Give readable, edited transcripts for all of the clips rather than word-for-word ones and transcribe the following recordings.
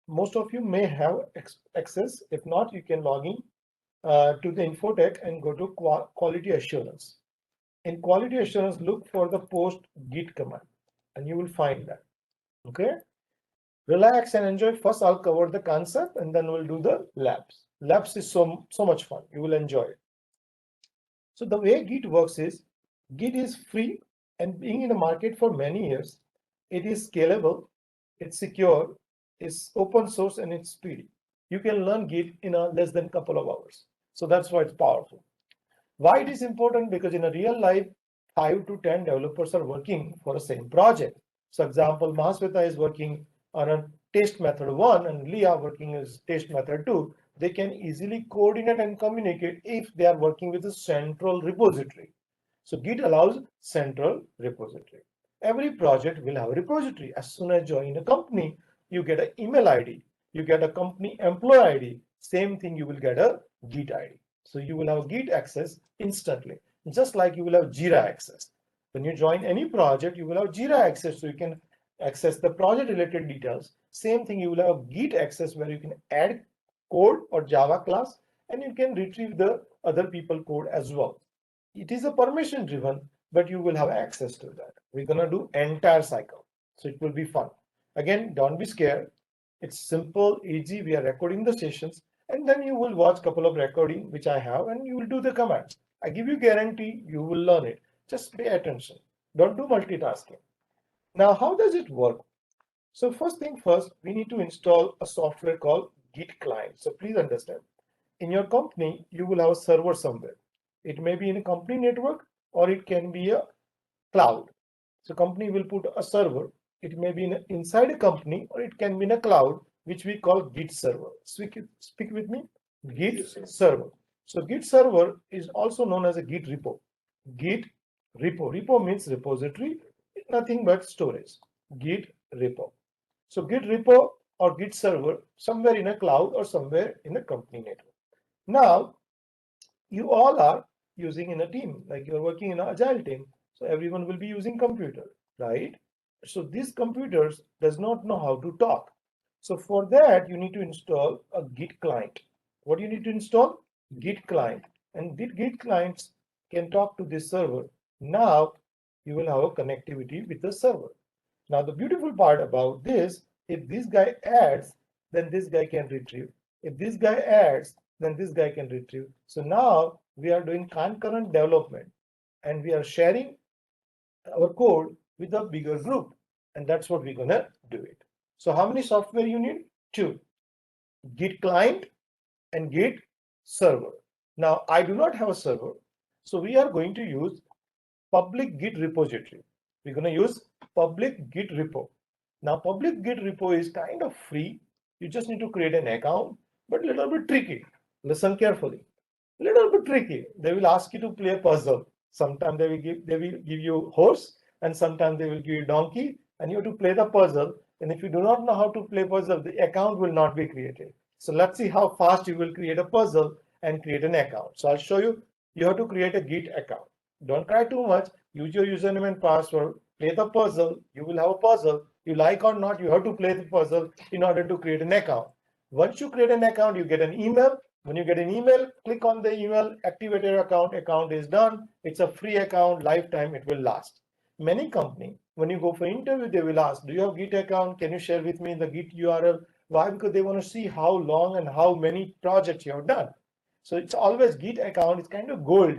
most of you may have access. If not, you can log in to the Infotech and go to quality assurance. In quality assurance, look for the post git command and you will find that. Okay, relax and enjoy. First I'll cover the concept and then we'll do the labs is so much fun. You will enjoy it. So the way Git works is, Git is free and being in the market for many years. It is scalable, it's secure, it's open source, and it's speedy. You can learn Git in a less than couple of hours. So that's why it's powerful. Why it is important? Because in a real life, 5 to 10 developers are working for the same project. So example, Mahasweta is working on a test method 1 and Leah working as test method 2. They can easily coordinate and communicate if they are working with a central repository. So Git allows central repository. Every project will have a repository. As soon as you join a company, you get an email ID, you get a company employee ID. Same thing, you will get a Git ID. So you will have Git access instantly, just like you will have Jira access. When you join any project, you will have Jira access, so you can access the project related details. Same thing, you will have Git access where you can add code or Java class and you can retrieve the other people code as well. It is a permission driven, but you will have access to that. We're gonna do entire cycle, so it will be fun. Again, don't be scared. It's simple, easy. We are recording the sessions, and then you will watch a couple of recording which I have, and you will do the commands. I give you guarantee you will learn it. Just pay attention. Don't do multitasking. Now, how does it work? So first thing first, we need to install a software called Git client. So please understand, in your company, you will have a server somewhere. It may be in a company network or it can be a cloud. So company will put a server. It may be inside a company or it can be in a cloud, which we call Git server. Speak with me, Git server. So Git server is also known as a Git repo. Git repo. Repo means repository, nothing but storage. Git repo. So Git repo or Git server somewhere in a cloud or somewhere in a company network. Now, you all are using in a team, like you're working in an agile team. So everyone will be using computer, right? So these computers does not know how to talk. So for that, you need to install a Git client. What do you need to install? Git client. And Git clients can talk to this server. Now you will have a connectivity with the server. Now the beautiful part about this, if this guy adds, then this guy can retrieve. If this guy adds, then this guy can retrieve. So now we are doing concurrent development and we are sharing our code with a bigger group. And that's what we're gonna do it. So how many software you need? 2, Git client and Git server. Now I do not have a server. So we are going to use public Git repository. We're going to use public Git repo. Now, public Git repo is kind of free. You just need to create an account, but a little bit tricky. Listen carefully. A little bit tricky. They will ask you to play a puzzle. Sometimes they will give you horse, and sometimes they will give you donkey, and you have to play the puzzle. And if you do not know how to play puzzle, the account will not be created. So let's see how fast you will create a puzzle and create an account. So I'll show you. You have to create a Git account. Don't cry too much. Use your username and password. Play the puzzle. You will have a puzzle. You like or not, you have to play the puzzle in order to create an account. Once you create an account, you get an email. When you get an email, click on the email, activate your account. Account is done. It's a free account, lifetime, it will last. Many companies, when you go for interview, they will ask, do you have Git account? Can you share with me the Git URL? Why? Because they want to see how long and how many projects you have done. So it's always Git account is kind of gold.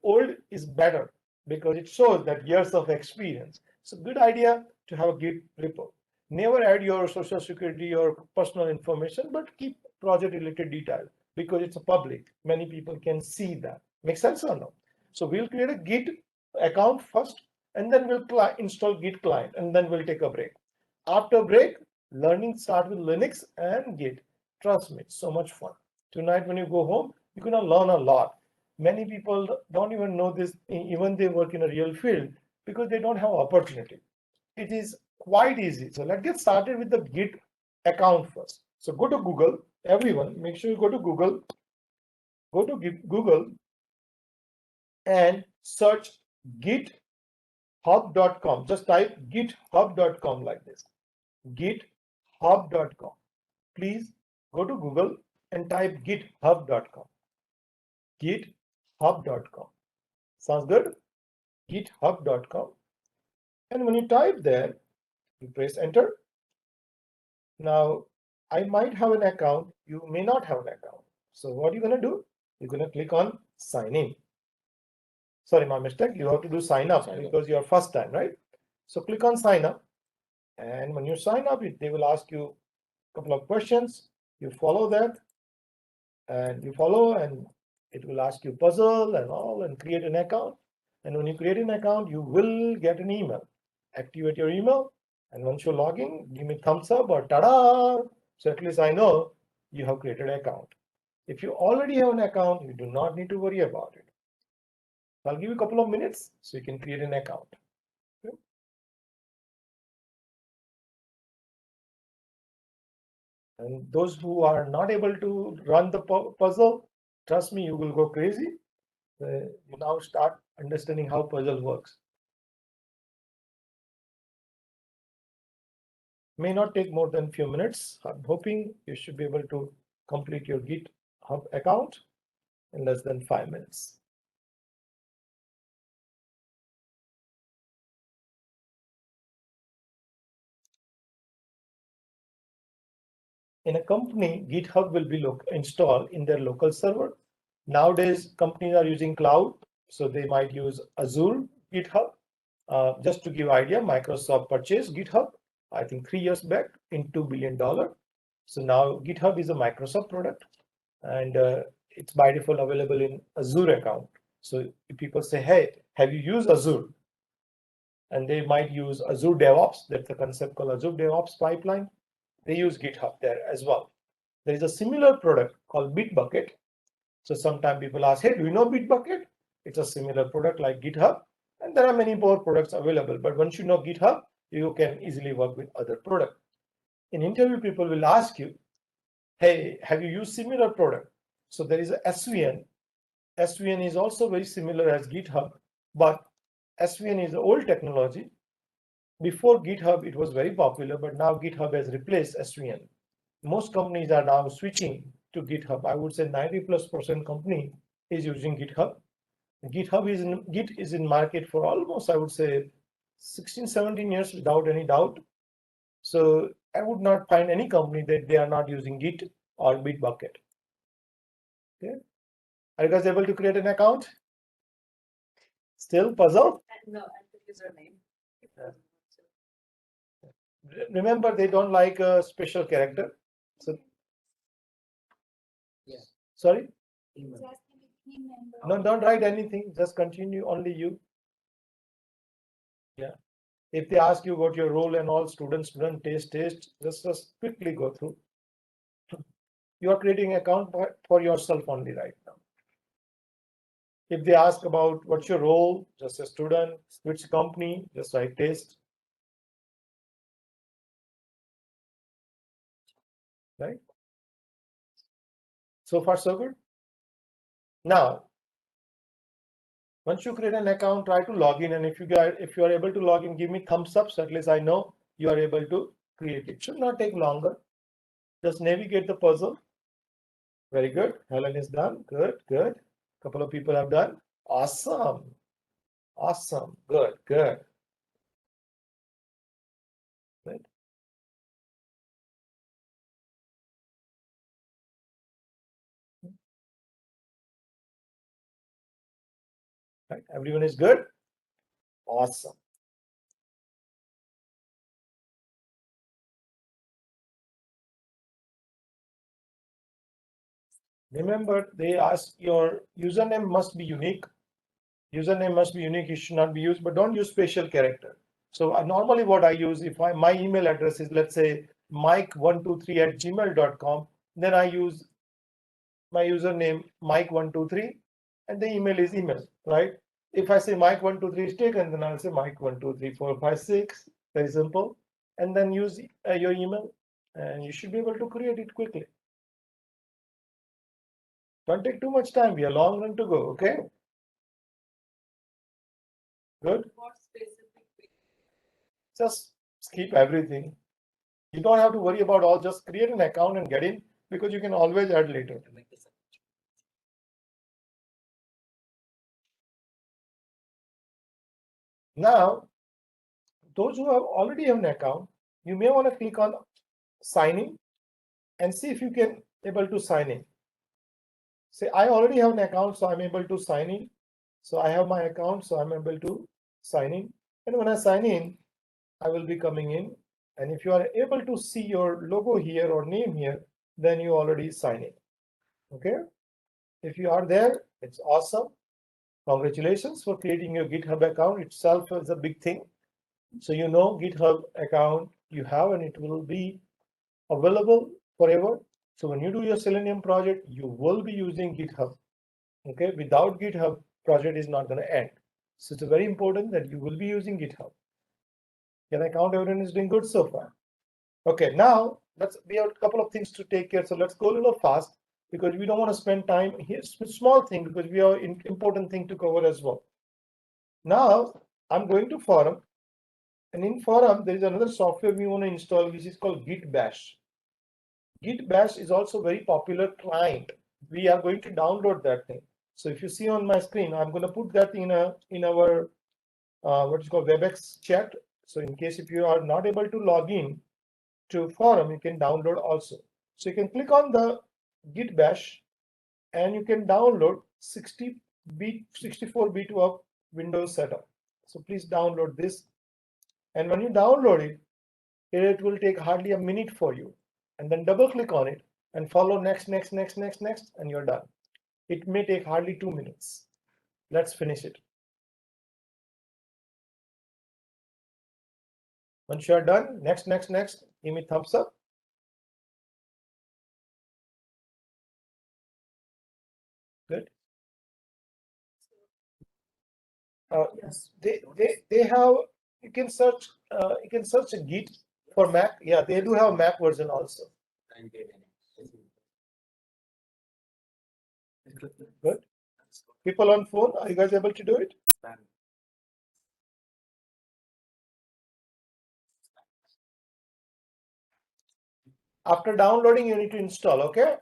Old is better because it shows that years of experience. So good idea to have a Git repo. Never add your social security or personal information, but keep project related detail because it's a public. Many people can see that. Make sense or no? So we'll create a Git account first, and then we'll install Git client, and then we'll take a break. After break, learning start with Linux and Git. Trust me, it's so much fun. Tonight when you go home, you're gonna learn a lot. Many people don't even know this, even they work in a real field, because they don't have opportunity. It is quite easy. So let's get started with the Git account first. So go to Google, everyone, make sure you go to Google, and search github.com. Just type github.com like this, github.com. please go to Google and type github.com. github.com. Sounds good? github.com. And when you type there, you press enter. Now, I might have an account, you may not have an account. So what you're going to do, you're going to click on sign in. Sorry, my mistake. You have to do sign up because you're first time, right? So click on sign up. And when you sign up, they will ask you a couple of questions. You follow that and it will ask you puzzle and all and create an account. And when you create an account, you will get an email. Activate your email. And once you log in, give me thumbs up or ta-da. So at least I know you have created an account. If you already have an account, you do not need to worry about it. I'll give you a couple of minutes so you can create an account. Okay. And those who are not able to run the puzzle, trust me, you will go crazy. You now start understanding how puzzle works. May not take more than a few minutes. I'm hoping you should be able to complete your GitHub account in less than 5 minutes. In a company, GitHub will be installed in their local server. Nowadays, companies are using cloud, so they might use Azure GitHub. Just to give idea, Microsoft purchased GitHub, I think 3 years back in $2 billion. So now GitHub is a Microsoft product and it's by default available in Azure account. So if people say, hey, have you used Azure? And they might use Azure DevOps, that's a concept called Azure DevOps pipeline. They use GitHub there as well. There is a similar product called Bitbucket. So sometimes people ask, hey, do you know Bitbucket? It's a similar product like GitHub. And there are many more products available. But once you know GitHub, you can easily work with other products. In interview, people will ask you, hey, have you used similar product? So there is a SVN. SVN is also very similar as GitHub, but SVN is the old technology. Before GitHub, it was very popular, but now GitHub has replaced SVN. Most companies are now switching to GitHub. I would say 90+% company is using GitHub. Git is in market for almost, I would say, 16, 17 years without any doubt. So I would not find any company that they are not using Git or Bitbucket. Okay. Are you guys able to create an account? Still puzzled? No, and the username. Yeah. Remember, they don't like a special character. So, yeah. Sorry? Email. No, don't write anything. Just continue, only you. Yeah. If they ask you what your role and all, student, taste, just quickly go through. You are creating an account for yourself only right now. If they ask about what's your role, just a student, which company, just write taste. Right? So far, so good. Now, once you create an account, try to log in, and if you are able to log in, give me thumbs up, so at least I know you are able to create it. Should not take longer. Just navigate the puzzle. Very good. Helen is done. Good, good. Couple of people have done. Awesome. Awesome. Good, good. Right. Right. Everyone is good. Awesome. Remember, they ask your username must be unique. Username must be unique. It should not be used, but don't use special character. So normally what I use, if my email address is, let's say, mike123@gmail.com, then I use my username mike123, and the email is email, right? If I say mike123 is taken, then I'll say mike123456. Very simple. And then use your email, and you should be able to create it quickly. Don't take too much time. We have a long run to go. Okay. Good. What specific? Just skip everything. You don't have to worry about all, just create an account and get in, because you can always add later. Now, those who have already have an account, you may want to click on sign in and see if you can able to sign in. Say, I already have an account, so I'm able to sign in. So I have my account, so I'm able to sign in. And when I sign in, I will be coming in. And if you are able to see your logo here or name here, then you already sign in. Okay. If you are there, it's awesome. Congratulations for creating your GitHub account. Itself is a big thing. So you know GitHub account you have, and it will be available forever. So when you do your Selenium project, you will be using GitHub. Okay, without GitHub, project is not going to end. So it's very important that you will be using GitHub. Can I count everyone is doing good so far? Okay, now we have a couple of things to take care. So let's go a little fast, because we don't want to spend time here. Small thing, because we have important thing to cover as well. Now I'm going to forum, and in forum there is another software we want to install, which is called Git Bash. Git Bash is also very popular client. We are going to download that thing. So if you see on my screen, I'm going to put that in our what is called WebEx chat. So in case if you are not able to log in to forum, you can download also. So you can click on the Git Bash, and you can download 60-bit, 64-bit of Windows setup. So please download this. And when you download it, it will take hardly a minute for you. And then double click on it and follow next, and you're done. It may take hardly 2 minutes. Let's finish it. Once you're done, next, give me thumbs up. Good. Yes, they have, you can search a Git for Mac. Yeah, they do have a Mac version also. Good. People on phone, are you guys able to do it? After downloading, you need to install. Okay.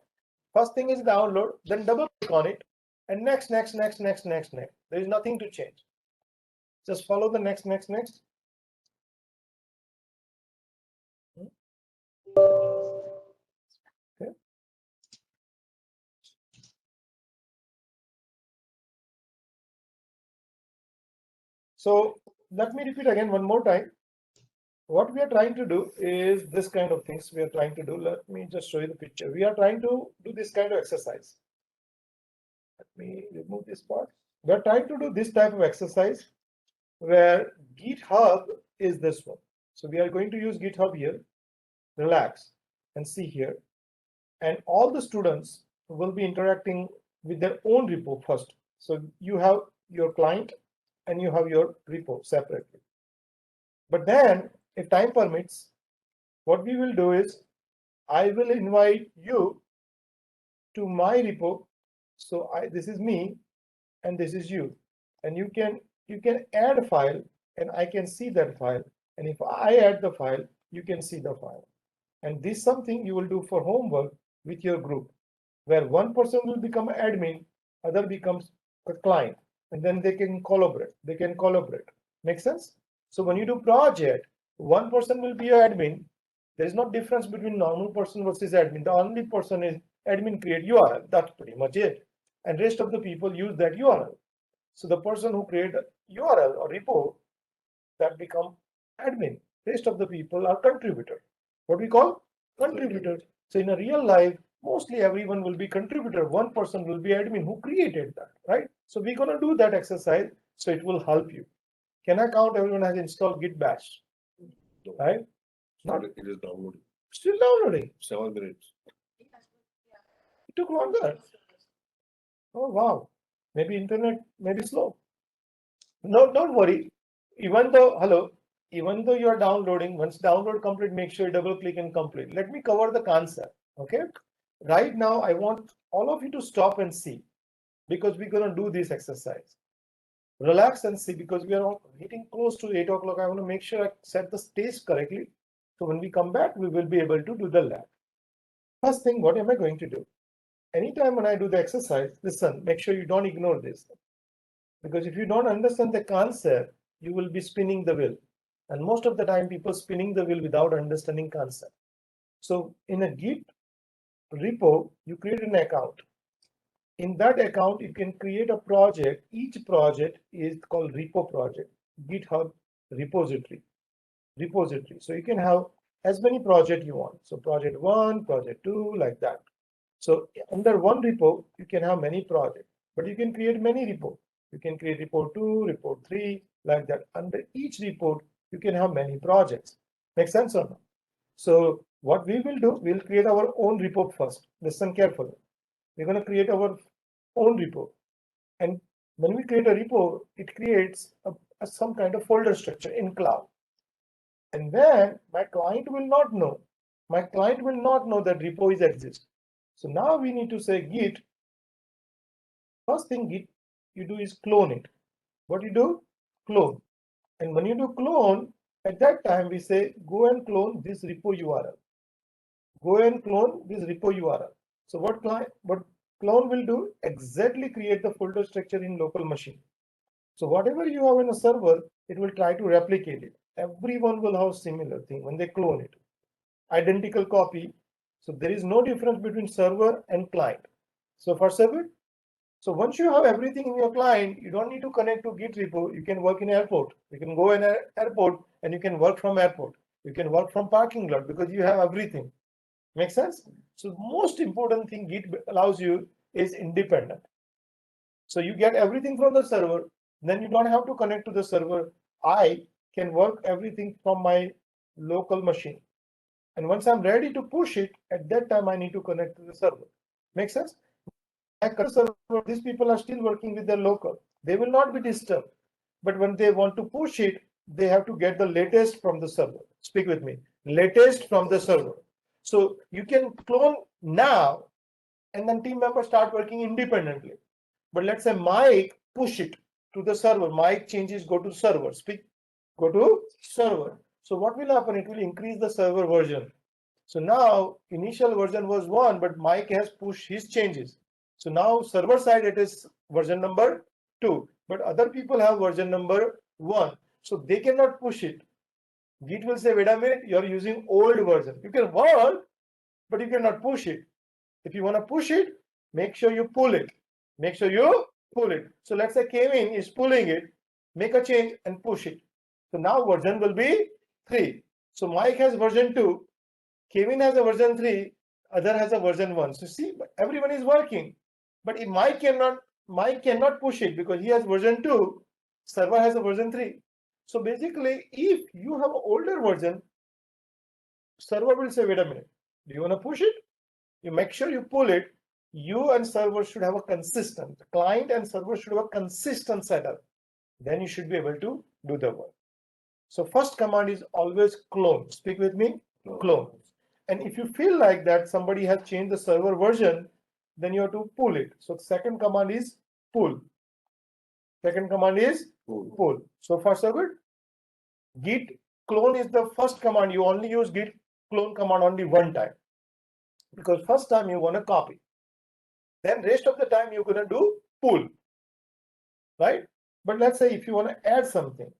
First thing is download, then double click on it, and next. There is nothing to change. Just follow the next. Okay. So let me repeat again one more time. What we are trying to do is this kind of things we are trying to do. Let me just show you the picture. We are trying to do this kind of exercise. Let me remove this part. We are trying to do this type of exercise where GitHub is this one. So we are going to use GitHub here. Relax and see here. And all the students will be interacting with their own repo first. So you have your client and you have your repo separately. But then, if time permits, what we will do is I will invite you to my repo. So this is me and this is you. And you can add a file and I can see that file. And if I add the file, you can see the file. And this is something you will do for homework with your group, where one person will become admin, other becomes a client, and then they can collaborate. Make sense? So when you do project, one person will be an admin. There is no difference between normal person versus admin. The only person is admin create URL. That's pretty much it. And rest of the people use that URL. So the person who create URL or repo, that become admin. Rest of the people are contributor. What we call contributor. So in a real life, mostly everyone will be contributor. One person will be admin who created that, right? So we're going to do that exercise. So it will help you. Can I count everyone has installed Git Bash? Right? Not, it is downloading. Still downloading. 7 minutes. It took longer. Oh, wow. Maybe internet, maybe slow. No, don't worry. Even though you are downloading, once download complete, make sure you double click and complete. Let me cover the concept. Okay. Right now, I want all of you to stop and see, because we're going to do this exercise. Relax and see, because we are hitting close to 8 o'clock. I want to make sure I set the stage correctly. So when we come back, we will be able to do the lab. First thing, what am I going to do? Anytime when I do the exercise, listen, make sure you don't ignore this. Because if you don't understand the concept, you will be spinning the wheel. And most of the time, people spinning the wheel without understanding concept. So in a Git repo, you create an account. In that account, you can create a project. Each project is called repo project, GitHub repository. So you can have as many projects you want. So project 1, project 2, like that. So under one repo, you can have many projects, but you can create many repos. You can create report 2, report 3, like that. Under each report, you can have many projects. Make sense or not? So what we will do, we'll create our own repo first. Listen carefully. We're going to create our own repo. And when we create a repo, it creates some kind of folder structure in cloud. And then my client will not know. My client will not know that repo is exist. So now we need to say Git. First thing Git you do is clone it. What you do? Clone. And when you do clone, at that time we say go and clone this repo URL. Go and clone this repo URL. So what clone will do? Exactly create the folder structure in local machine. So whatever you have in a server, it will try to replicate it. Everyone will have similar thing when they clone it. Identical copy. So there is no difference between server and client. So for server, so once you have everything in your client, you don't need to connect to Git repo. You can work in airport. You can go in an airport and you can work from airport. You can work from parking lot because you have everything. Make sense? So most important thing Git allows you is independent. So you get everything from the server. Then you don't have to connect to the server. I can work everything from my local machine. And once I'm ready to push it, at that time I need to connect to the server. Make sense? Server, these people are still working with their local. They will not be disturbed. But when they want to push it, they have to get the latest from the server. Speak with me. Latest from the server. So you can clone now, and then team members start working independently. But let's say Mike push it to the server. Mike changes, go to server. Go to server. So what will happen? It will increase the server version. So now initial version was 1, but Mike has pushed his changes. So now server side it is version number 2, but other people have version number 1. So they cannot push it. Git will say, wait a minute, you're using old version. You can work, but you cannot push it. If you want to push it, make sure you pull it. Make sure you pull it. So let's say Kevin is pulling it, make a change and push it. So now version will be 3. So Mike has version 2, Kevin has a version 3, other has a version 1. So see, everyone is working. But if Mike cannot push it because he has version 2, server has a version 3. So basically, if you have an older version, server will say, wait a minute, do you want to push it? You make sure you pull it. You and server should have a consistent, client and server should have a consistent setup. Then you should be able to do the work. So first command is always clone. Speak with me, clone. And if you feel like that somebody has changed the server version, then you have to pull it. So second command is pull. Second command is pull. So far so good. Git clone is the first command. You only use git clone command only one time. Because first time you want to copy. Then rest of the time you're going to do pull. Right? But let's say if you want to add something.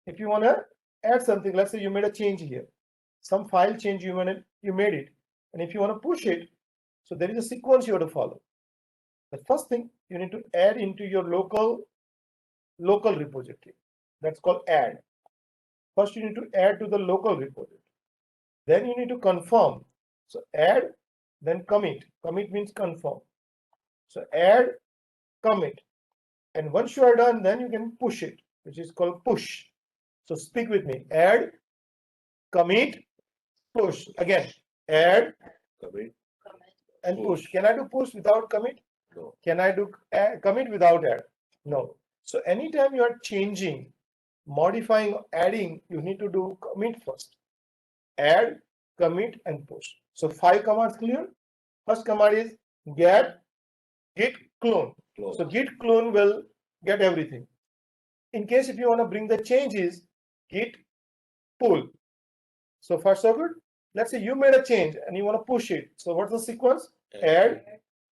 Let's say you made a change here. Some file change you made it. And if you want to push it, so there is a sequence you have to follow. The first thing you need to add into your local repository. That's called add. First you need to add to the local repository. Then you need to confirm. So add, then commit. Commit means confirm. So add, commit. And once you are done, then you can push it, which is called push. So speak with me. Add, commit, push. Again, add, commit, and push. Can I do push without commit? No. Can I do commit without add? No. So anytime you are changing, modifying, adding, you need to do commit first. Add, commit, and push. So 5 commands clear. First command is git clone. So git clone will get everything. In case if you want to bring the changes, git pull. So far so good. Let's say you made a change and you want to push it. So what's the sequence? Add,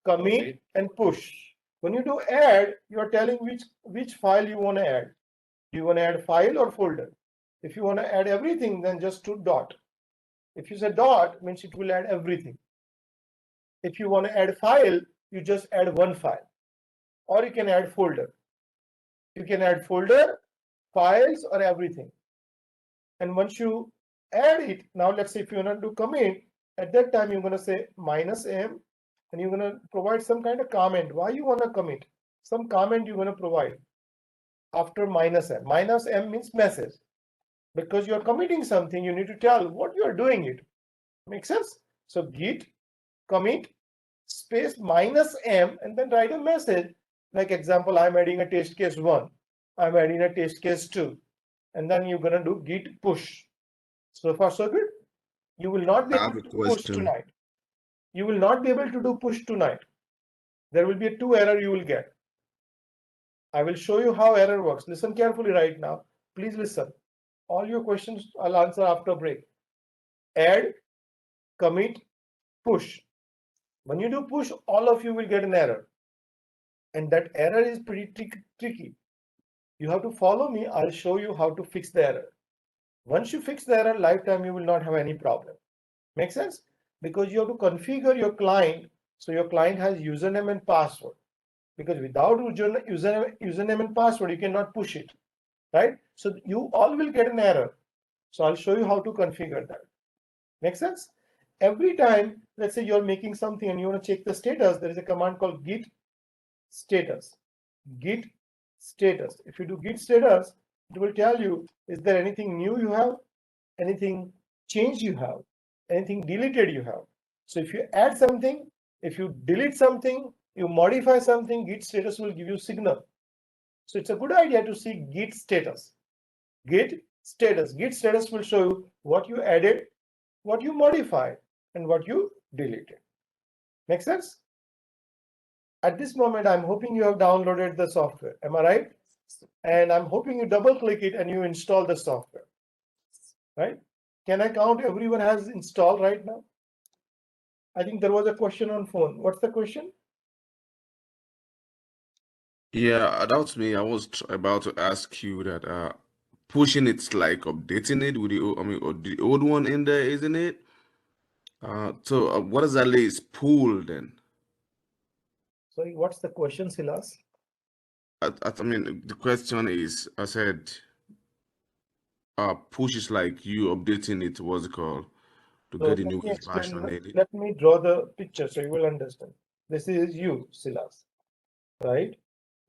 commit, and push. When you do add, you are telling which file you want to add. Do you want to add file or folder? If you want to add everything, then just do dot. If you say dot, means it will add everything. If you want to add file, you just add one file, or you can add folder. You can add folder, files, or everything. And once you add it, now let's say if you want to do commit, at that time you're going to say -m, and you're going to provide some kind of comment. Why you want to commit? Some comment you're going to provide after -m. -m means message. Because you're committing something, you need to tell what you are doing it. Make sense? So git commit space -m and then write a message. Like example, I'm adding a test case 1. I'm adding a test case 2. And then you're going to do git push. So far so good. You will not be I have able a to push question. tonight. You will not be able to do push tonight. There will be a 2 error you will get. I will show you how error works. Listen carefully right now. Please listen. All your questions I'll answer after break. Add, commit, push. When you do push, all of you will get an error. And that error is pretty tricky. You have to follow me. I'll show you how to fix the error. Once you fix the error, lifetime you will not have any problem. Make sense? Because you have to configure your client so your client has username and password. Because without username and password, you cannot push it, right? So you all will get an error. So I'll show you how to configure that. Make sense? Every time, let's say you're making something and you want to check the status, there is a command called git status. Git status. If you do git status, it will tell you, is there anything new you have, anything changed you have, anything deleted you have. So if you add something, if you delete something, you modify something, git status will give you signal. So it's a good idea to see git status. Git status. Git status will show you what you added, what you modified, and what you deleted. Make sense? At this moment, I'm hoping you have downloaded the software. Am I right? And I'm hoping you double click it and you install the software. Right? Can I count everyone has installed right now? I think there was a question on phone. What's the question? Yeah, that was me. I was about to ask you that pushing it's like updating it with the old one in there, isn't it? So what exactly is pull then? Sorry, what's the question, Silas? I mean, the question is, I said, push is like you updating it, what's it called, to So get the let me newest explain. version in it. Let me draw the picture so you will understand. This is you, Silas, right?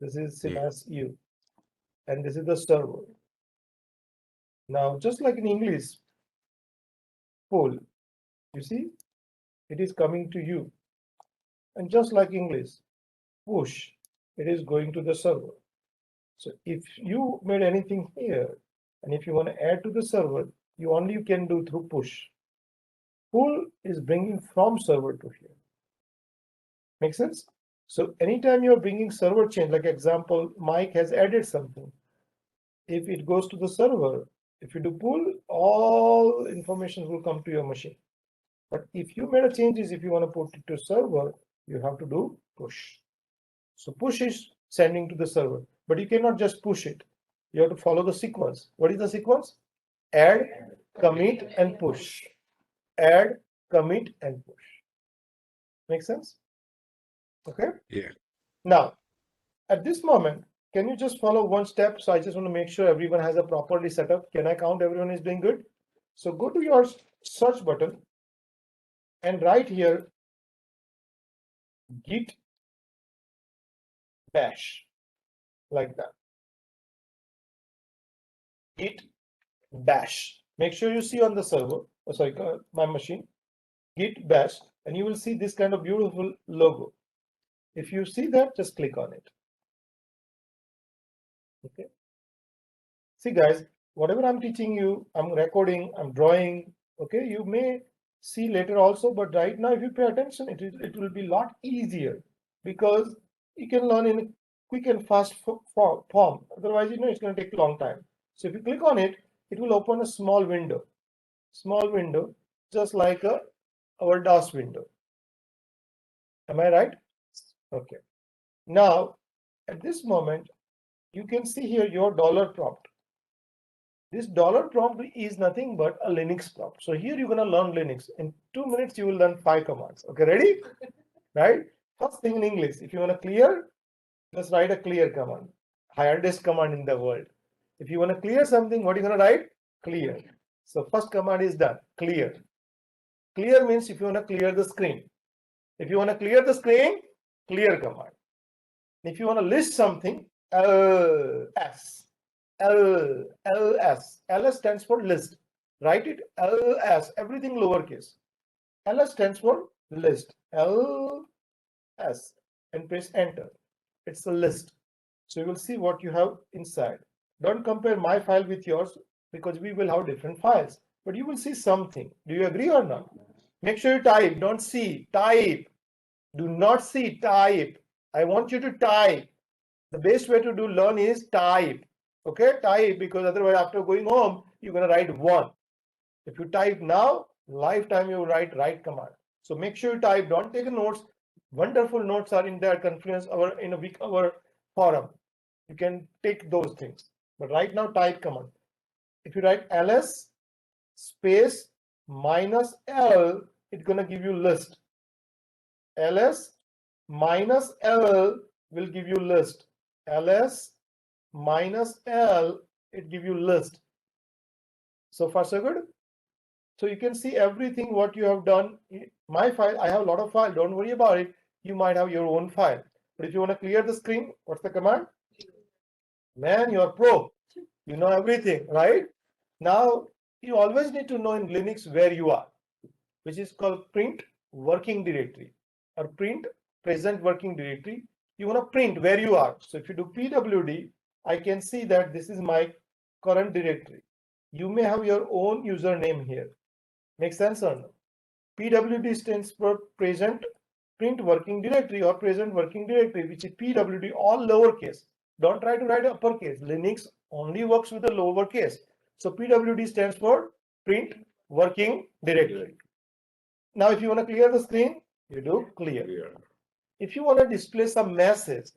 This is Yeah. Silas U, and this is the server. Now, just like in English, pull, you see, it is coming to you. And just like English, push, it is going to the server. So if you made anything here, and if you want to add to the server, you only can do through push. Pull is bringing from server to here. Make sense? So anytime you're bringing server change, like example, Mike has added something. If it goes to the server, if you do pull, all information will come to your machine. But if you made a changes, if you want to put it to server, you have to do push. So push is sending to the server, but you cannot just push it. You have to follow the sequence. What is the sequence? Add, commit, and push. Add, commit, and push. Make sense? Okay. Yeah. Now, at this moment, can you just follow one step? So I just want to make sure everyone has a properly set up. Can I count everyone is doing good? So go to your search button and write here git bash, like that. Git bash. Make sure you see on the server, my machine, git bash, and you will see this kind of beautiful logo. If you see that, just click on it. Okay. See, guys, whatever I'm teaching you, I'm recording, I'm drawing. Okay, you may see later also, but right now, if you pay attention, it will be a lot easier because you can learn in a quick and fast form. Otherwise, it's going to take a long time. So if you click on it, it will open a small window. small window, just like our DOS window. Am I right? Okay. Now, at this moment, you can see here your dollar prompt. This dollar prompt is nothing but a Linux prompt. So here you're going to learn Linux. In 2 minutes, you will learn 5 commands. Okay, ready? Right? First thing in English, if you want to clear, just write a clear command. Hardest command in the world. If you want to clear something, what are you going to write? Clear. So first command is done. Clear. Clear means if you want to clear the screen. If you want to clear the screen, clear command. If you want to list something, LS. LS stands for list. Write it LS, everything lowercase. LS stands for list. LS and press enter. It's a list. So you will see what you have inside. Don't compare my file with yours because we will have different files, but you will see something. Do you agree or not? Make sure you type, don't see, type. Do not see, type. I want you to type. The best way to do learn is type. Okay, type, because otherwise after going home, you're going to write 1. If you type now, lifetime you write right command. So make sure you type, don't take notes. Wonderful notes are in there, Confluence, in a week, our forum. You can take those things. But right now, type command. If you write ls space minus l, it's going to give you list. ls minus l will give you list. ls minus l, it give you list. So far so good. So you can see everything what you have done. My file, I have a lot of file, don't worry about it. You might have your own file. But if you want to clear the screen, what's the command? Man, you're pro. You know everything, right? Now you always need to know in Linux where you are, which is called print working directory or print present working directory. You want to print where you are. So if you do pwd, I can see that this is my current directory. You may have your own username here. Make sense or no? pwd stands for present print working directory or present working directory, which is pwd, all lowercase. Don't try to write uppercase. Linux only works with the lowercase. So pwd stands for print working directory. Now, if you want to clear the screen, you do clear. If you want to display some message,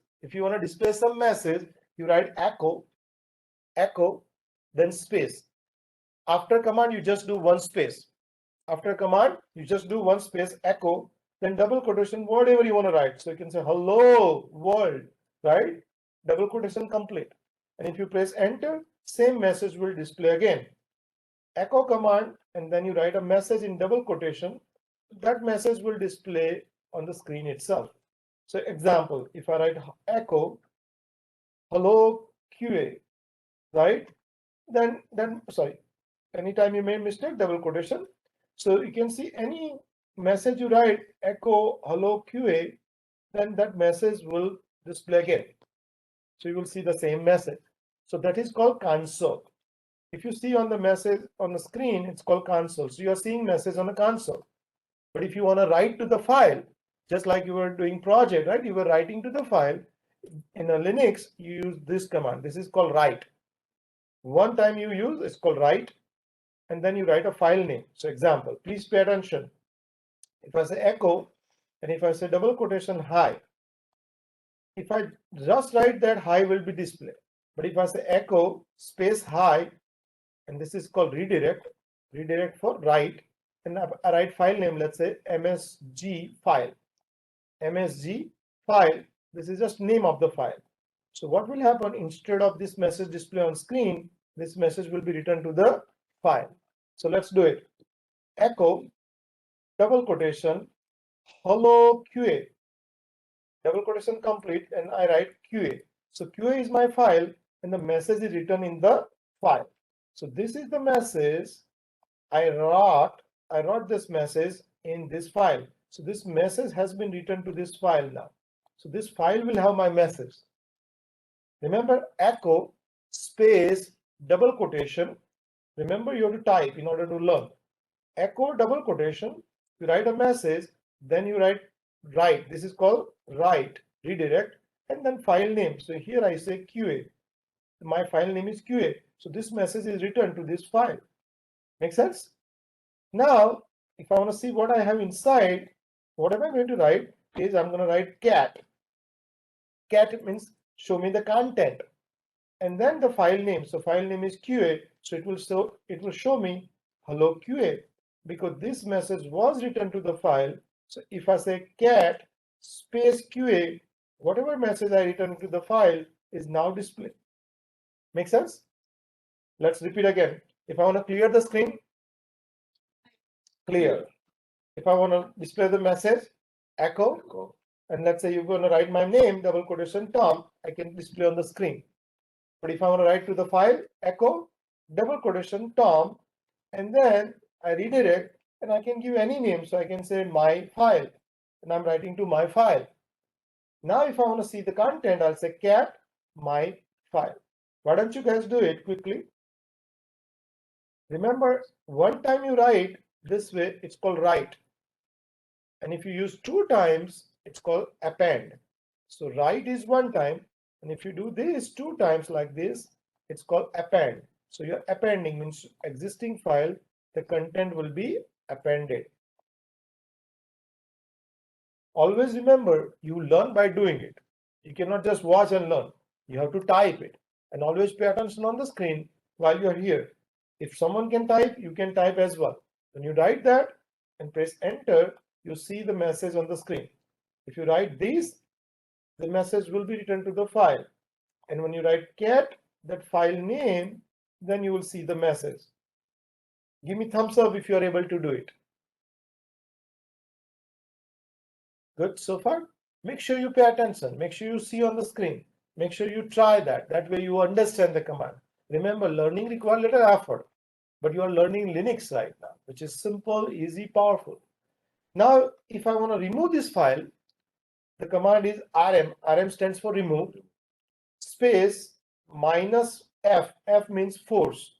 you write echo, then space. After command, you just do one space. After command, you just do one space, echo, then double quotation, whatever you want to write. So you can say hello world, right? Double quotation complete. And if you press enter, same message will display again. Echo command, and then you write a message in double quotation. That message will display on the screen itself. So example, if I write echo hello QA, right? Then sorry, anytime you make mistake, double quotation. So you can see any message you write echo hello QA, then that message will display again. So you will see the same message. So that is called console. If you see on the message on the screen, it's called console. So you are seeing message on the console. But if you want to write to the file, just like you were doing project, right? You were writing to the file. In a Linux, you use this command. This is called write. One time you use, it's called write, and then you write a file name. So example, please pay attention. If I say echo, and if I say double quotation hi, if I just write that, hi will be displayed. But if I say echo space hi, and this is called redirect for write, and I write file name, let's say msg file. This is just name of the file. So what will happen, instead of this message display on screen, this message will be returned to the file. So let's do it. Echo double quotation hello QA, double quotation complete, and I write QA. So QA is my file, and the message is written in the file. So this is the message I wrote this message in this file. So this message has been written to this file now. So this file will have my message. Remember, echo space double quotation. Remember, you have to type in order to learn. Echo double quotation, you write a message, then you write. This is called write, redirect, and then file name. So here I say QA. My file name is QA. So this message is returned to this file. Make sense? Now, if I want to see what I have inside, what am I going to write is I'm going to write cat. Cat means show me the content, and then the file name. So file name is QA. So it will show me hello QA, because this message was written to the file. So if I say cat space QA, whatever message I return to the file is now displayed. Make sense? Let's repeat again. If I want to clear the screen, clear. If I want to display the message, echo. And let's say you're going to write my name, double quotation Tom, I can display on the screen. But if I want to write to the file, echo, double quotation Tom, and then I redirect, and I can give any name. So I can say my file, and I'm writing to my file. Now, if I want to see the content, I'll say cat my file. Why don't you guys do it quickly? Remember, one time you write this way, it's called write. And if you use 2 times, it's called append. So write is 1 time. And if you do this 2 times like this, it's called append. So you're appending means existing file, the content will be appended. Always remember, you learn by doing it. You cannot just watch and learn. You have to type it, and always pay attention on the screen while you're here. If someone can type, you can type as well. When you write that and press enter, you see the message on the screen. If you write this, the message will be returned to the file. And when you write cat, that file name, then you will see the message. Give me thumbs up if you are able to do it. Good so far? Make sure you pay attention. Make sure you see on the screen. Make sure you try that. That way you understand the command. Remember, learning requires little effort, but you are learning Linux right now, which is simple, easy, powerful. Now, if I want to remove this file, the command is rm. Rm stands for remove, space minus f. F means force.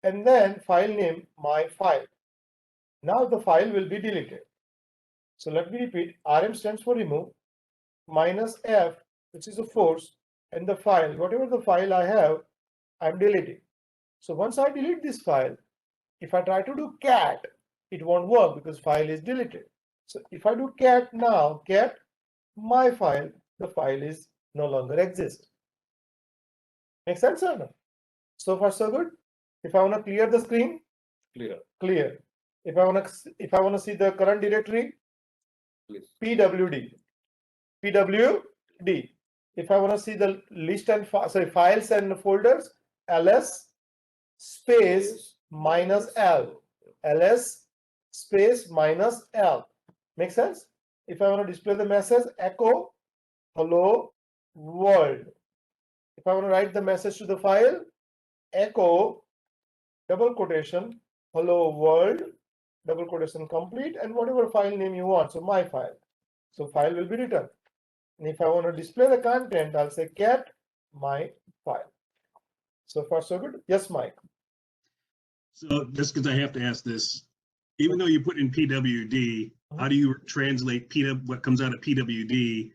And then file name, my file. Now the file will be deleted. So let me repeat, rm stands for remove, minus f, which is a force, and the file, whatever the file I have, I'm deleting. So once I delete this file, if I try to do cat, it won't work because file is deleted. So if I do cat now, cat my file, the file is no longer exist. Make sense or no? So far so good. If I want to clear the screen, clear. If I want to see the current directory, pwd. If I want to see the list and files and folders, ls space minus l. ls space minus l. Make sense? If I want to display the message, echo hello world. If I want to write the message to the file, echo double quotation hello world, double quotation complete, and whatever file name you want. So my file. So file will be written. And if I want to display the content, I'll say cat my file. So far so good. Yes, Mike. So just because I have to ask this, even though you put in PWD, how do you translate what comes out of PWD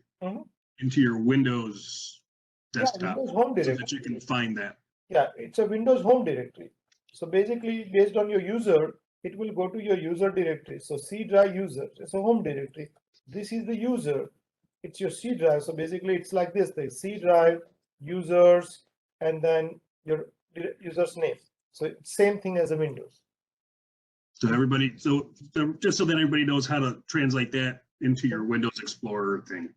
into your Windows desktop, Windows home so directory, that you can find that? Yeah, it's a Windows home directory. So basically, based on your user, it will go to your user directory. So C drive user, it's a home directory. This is the user, it's your C drive. So basically, it's like this: the C drive, users, and then your user's name. So it's same thing as a Windows. So everybody, so just so that everybody knows how to translate that into your Windows Explorer thing.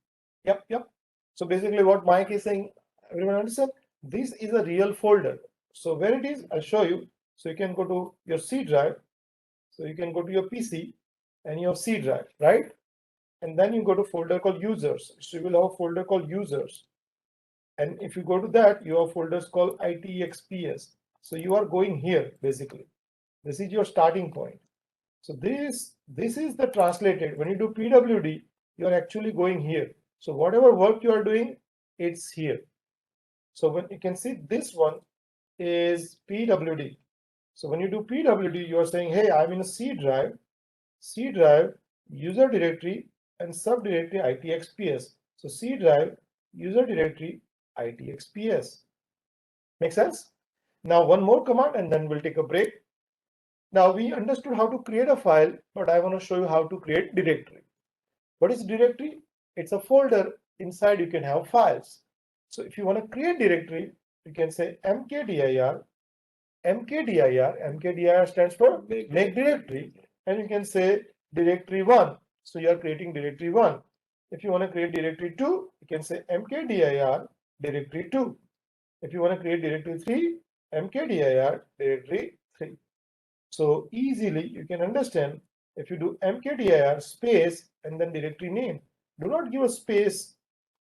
Yep. So basically, what Mike is saying, everyone understand? This is a real folder. So where it is, I'll show you. So you can go to your C drive. So you can go to your PC and your C drive, right? And then you go to folder called users. So you will have a folder called users. And if you go to that, you have folders called ITXPS. So you are going here, basically. This is your starting point. So this is the translated. When you do PWD, you are actually going here. So whatever work you are doing, it's here. So when you can see this one is PWD. So when you do PWD, you are saying, hey, I'm in a C drive, user directory, and subdirectory ITXPS. So C drive, user directory, ITXPS. Make sense? Now one more command and then we'll take a break. Now we understood how to create a file, but I want to show you how to create directory. What is directory? It's a folder. Inside you can have files. So if you want to create directory, you can say mkdir, mkdir stands for make directory, and you can say directory 1. So you are creating directory 1. If you want to create directory 2, you can say mkdir directory 2. If you want to create directory 3, mkdir directory 3. So easily you can understand if you do mkdir space and then directory name. Do not give a space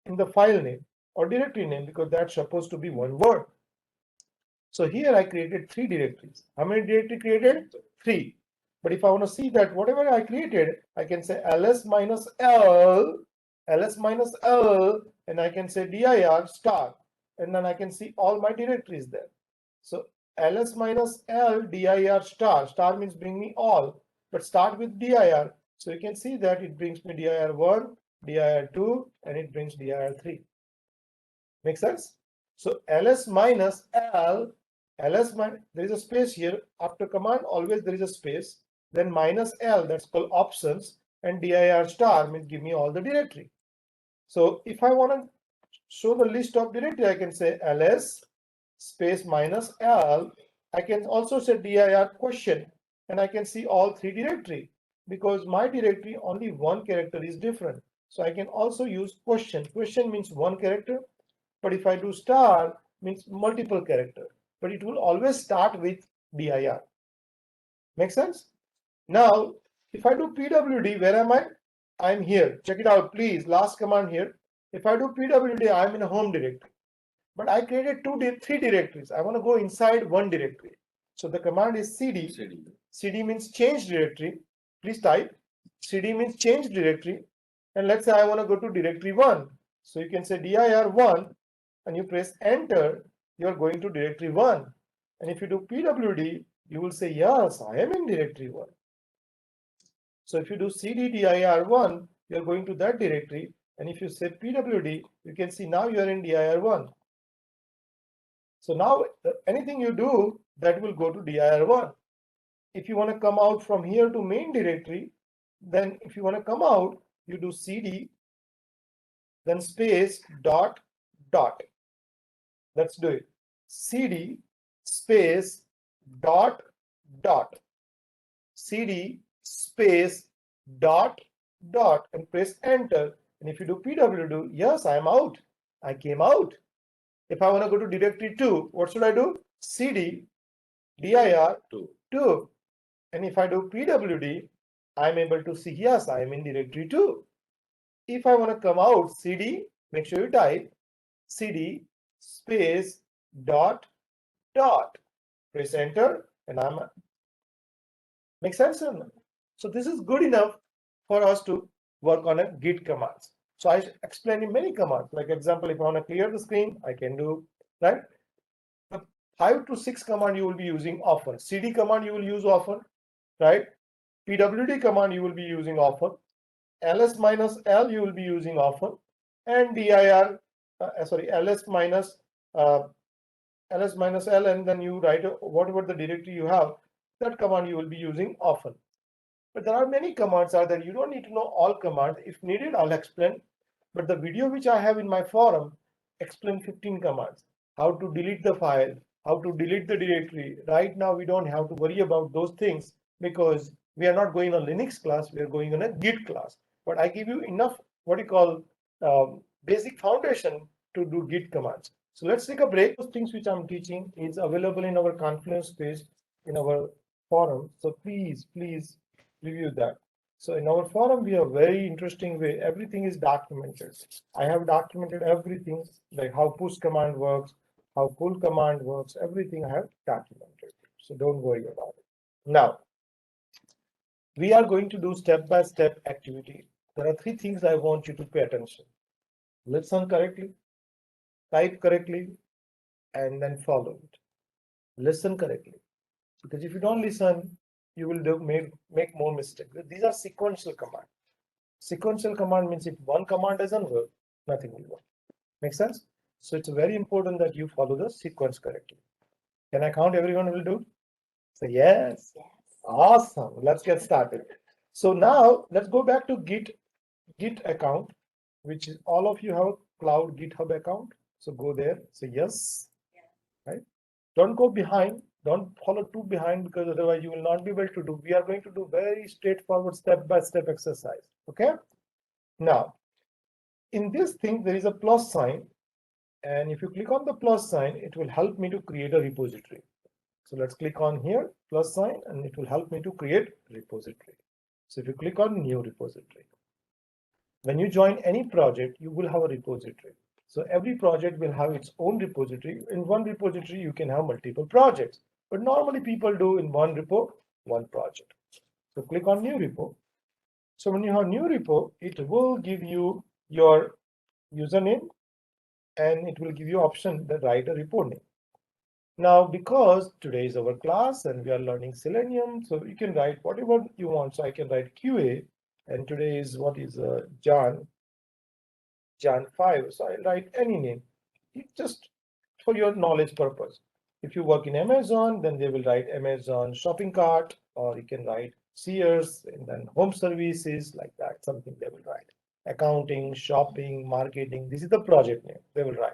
in the file name or directory name because that's supposed to be one word. So here I created 3 directories. How many directories created? 3. But if I want to see that whatever I created, I can say ls minus l, and I can say dir star, and then I can see all my directories there. So ls minus l dir star means bring me all, but start with dir. So you can see that it brings me dir1, dir2, and it brings dir3. Make sense? So ls minus l, there is a space here. After command, always there is a space. Then minus l, that's called options, and dir star means give me all the directory. So if I want to show the list of directory, I can say ls space minus l. I can also say dir question, and I can see all 3 directory because my directory only one character is different. So I can also use question. Question means one character, but if I do star means multiple character, but it will always start with dir. Make sense? Now, if I do pwd, where am I? I'm here. Check it out, please. Last command here. If I do pwd, I'm in a home directory. But I created 3 directories. I want to go inside one directory. So the command is cd. Cd means change directory. Please type. Cd means change directory. And let's say I want to go to directory 1. So you can say dir1 and you press enter. You are going to directory 1. And if you do pwd, you will say, yes, I am in directory 1. So if you do cd dir1, you are going to that directory. And if you say pwd, you can see now you are in dir1. So now anything you do, that will go to dir1. If you want to come out from here to main directory, then if you want to come out, you do cd, then space dot dot. Let's do it. Cd space dot dot. Cd space dot dot and press enter. And if you do pwd, yes, I am out. I came out. If I want to go to directory 2, what should I do? Cd dir 2. And if I do pwd, I'm able to see, yes, I am in directory 2. If I want to come out, cd, make sure you type cd space dot dot. Press enter, and I'm. Make sense? So this is good enough for us to work on a git commands. So I explained in many commands. Like example, if I want to clear the screen, I can do, right? The 5 to 6 command you will be using often. Cd command you will use often, right? pwd command you will be using often. ls minus l you will be using often, and dir ls minus l, and then you write whatever the directory you have, that command you will be using often. But there are many commands out there. You don't need to know all commands. If needed, I'll explain. But the video which I have in my forum explain 15 commands. How to delete the file, how to delete the directory. Right now, we don't have to worry about those things because we are not going on Linux class. We are going on a Git class. But I give you enough what you call basic foundation to do Git commands. So let's take a break. Those things which I'm teaching is available in our Confluence page in our forum. So please review that. So in our forum, we have very interesting way. Everything is documented. I have documented everything, like how push command works, how pull command works, everything I have documented. So don't worry about it. Now, we are going to do step-by-step activity. There are 3 things I want you to pay attention. Listen correctly, type correctly, and then follow it. Listen correctly. Because if you don't listen, you will make more mistakes. These are sequential commands. Sequential command means if one command doesn't work, nothing will work. Make sense? So it's very important that you follow the sequence correctly. Can I count everyone will do? So yes. Awesome. Let's get started. So now let's go back to Git account, which is all of you have a cloud GitHub account. So go there, say yes, right? Don't go behind, don't follow too behind because otherwise you will not be able to do. We are going to do very straightforward step-by-step exercise. Okay. Now, in this thing, there is a plus sign. And if you click on the plus sign, it will help me to create a repository. So let's click on here, plus sign, and it will help me to create repository. So if you click on new repository, when you join any project, you will have a repository. So every project will have its own repository. In one repository, you can have multiple projects, but normally people do in one repo, one project. So click on new repo. So when you have new repo, it will give you your username and it will give you option that write a report name. Now, because today is our class and we are learning Selenium, so you can write whatever you want. So I can write QA, and today is what is Jan 5. So I'll write any name, just for your knowledge purpose. If you work in Amazon, then they will write Amazon shopping cart, or you can write Sears and then home services like that, something they will write. Accounting, shopping, marketing, this is the project name they will write.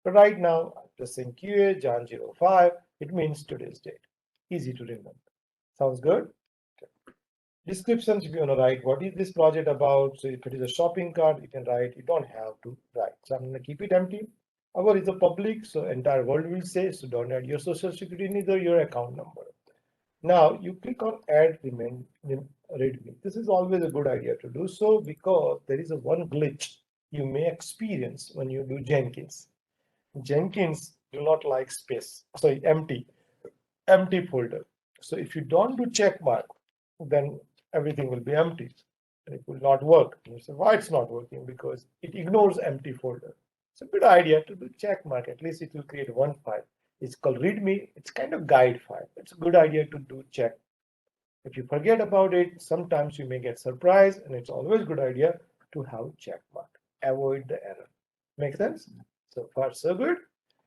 But right now, I'm just saying QA Jan 05, it means today's date. Easy to remember. Sounds good? Okay. Descriptions, if you want to write what is this project about. So if it is a shopping cart, you can write, you don't have to write. So I'm going to keep it empty. Our is a public, so entire world will say, so don't add your social security, neither your account number. Now you click on add readme. This is always a good idea to do so because there is a one glitch you may experience when you do Jenkins. Jenkins do not like space, sorry, empty folder. So if you don't do check mark, then everything will be empty. And it will not work. You say, why it's not working? Because it ignores empty folder. It's a good idea to do check mark. At least it will create one file. It's called readme. It's kind of guide file. It's a good idea to do check. If you forget about it, sometimes you may get surprised, and it's always a good idea to have check mark. Avoid the error. Make sense? So far, so good.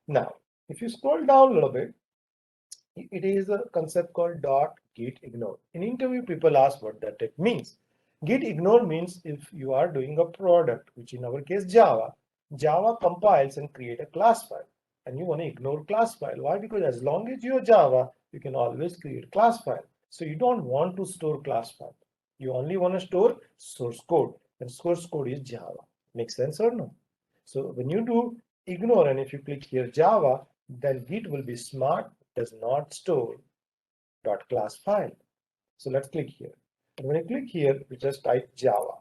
Now, if you scroll down a little bit, it is a concept called .git ignore. In interview, people ask what that means. Git ignore means if you are doing a product, which in our case Java compiles and create a class file, and you want to ignore class file. Why? Because as long as you're Java, you can always create class file. So you don't want to store class file. You only want to store source code, and source code is Java. Make sense or no? So when you do ignore, and if you click here Java, then Git will be smart, does not store .class file. So let's click here. And when you click here, you just type Java.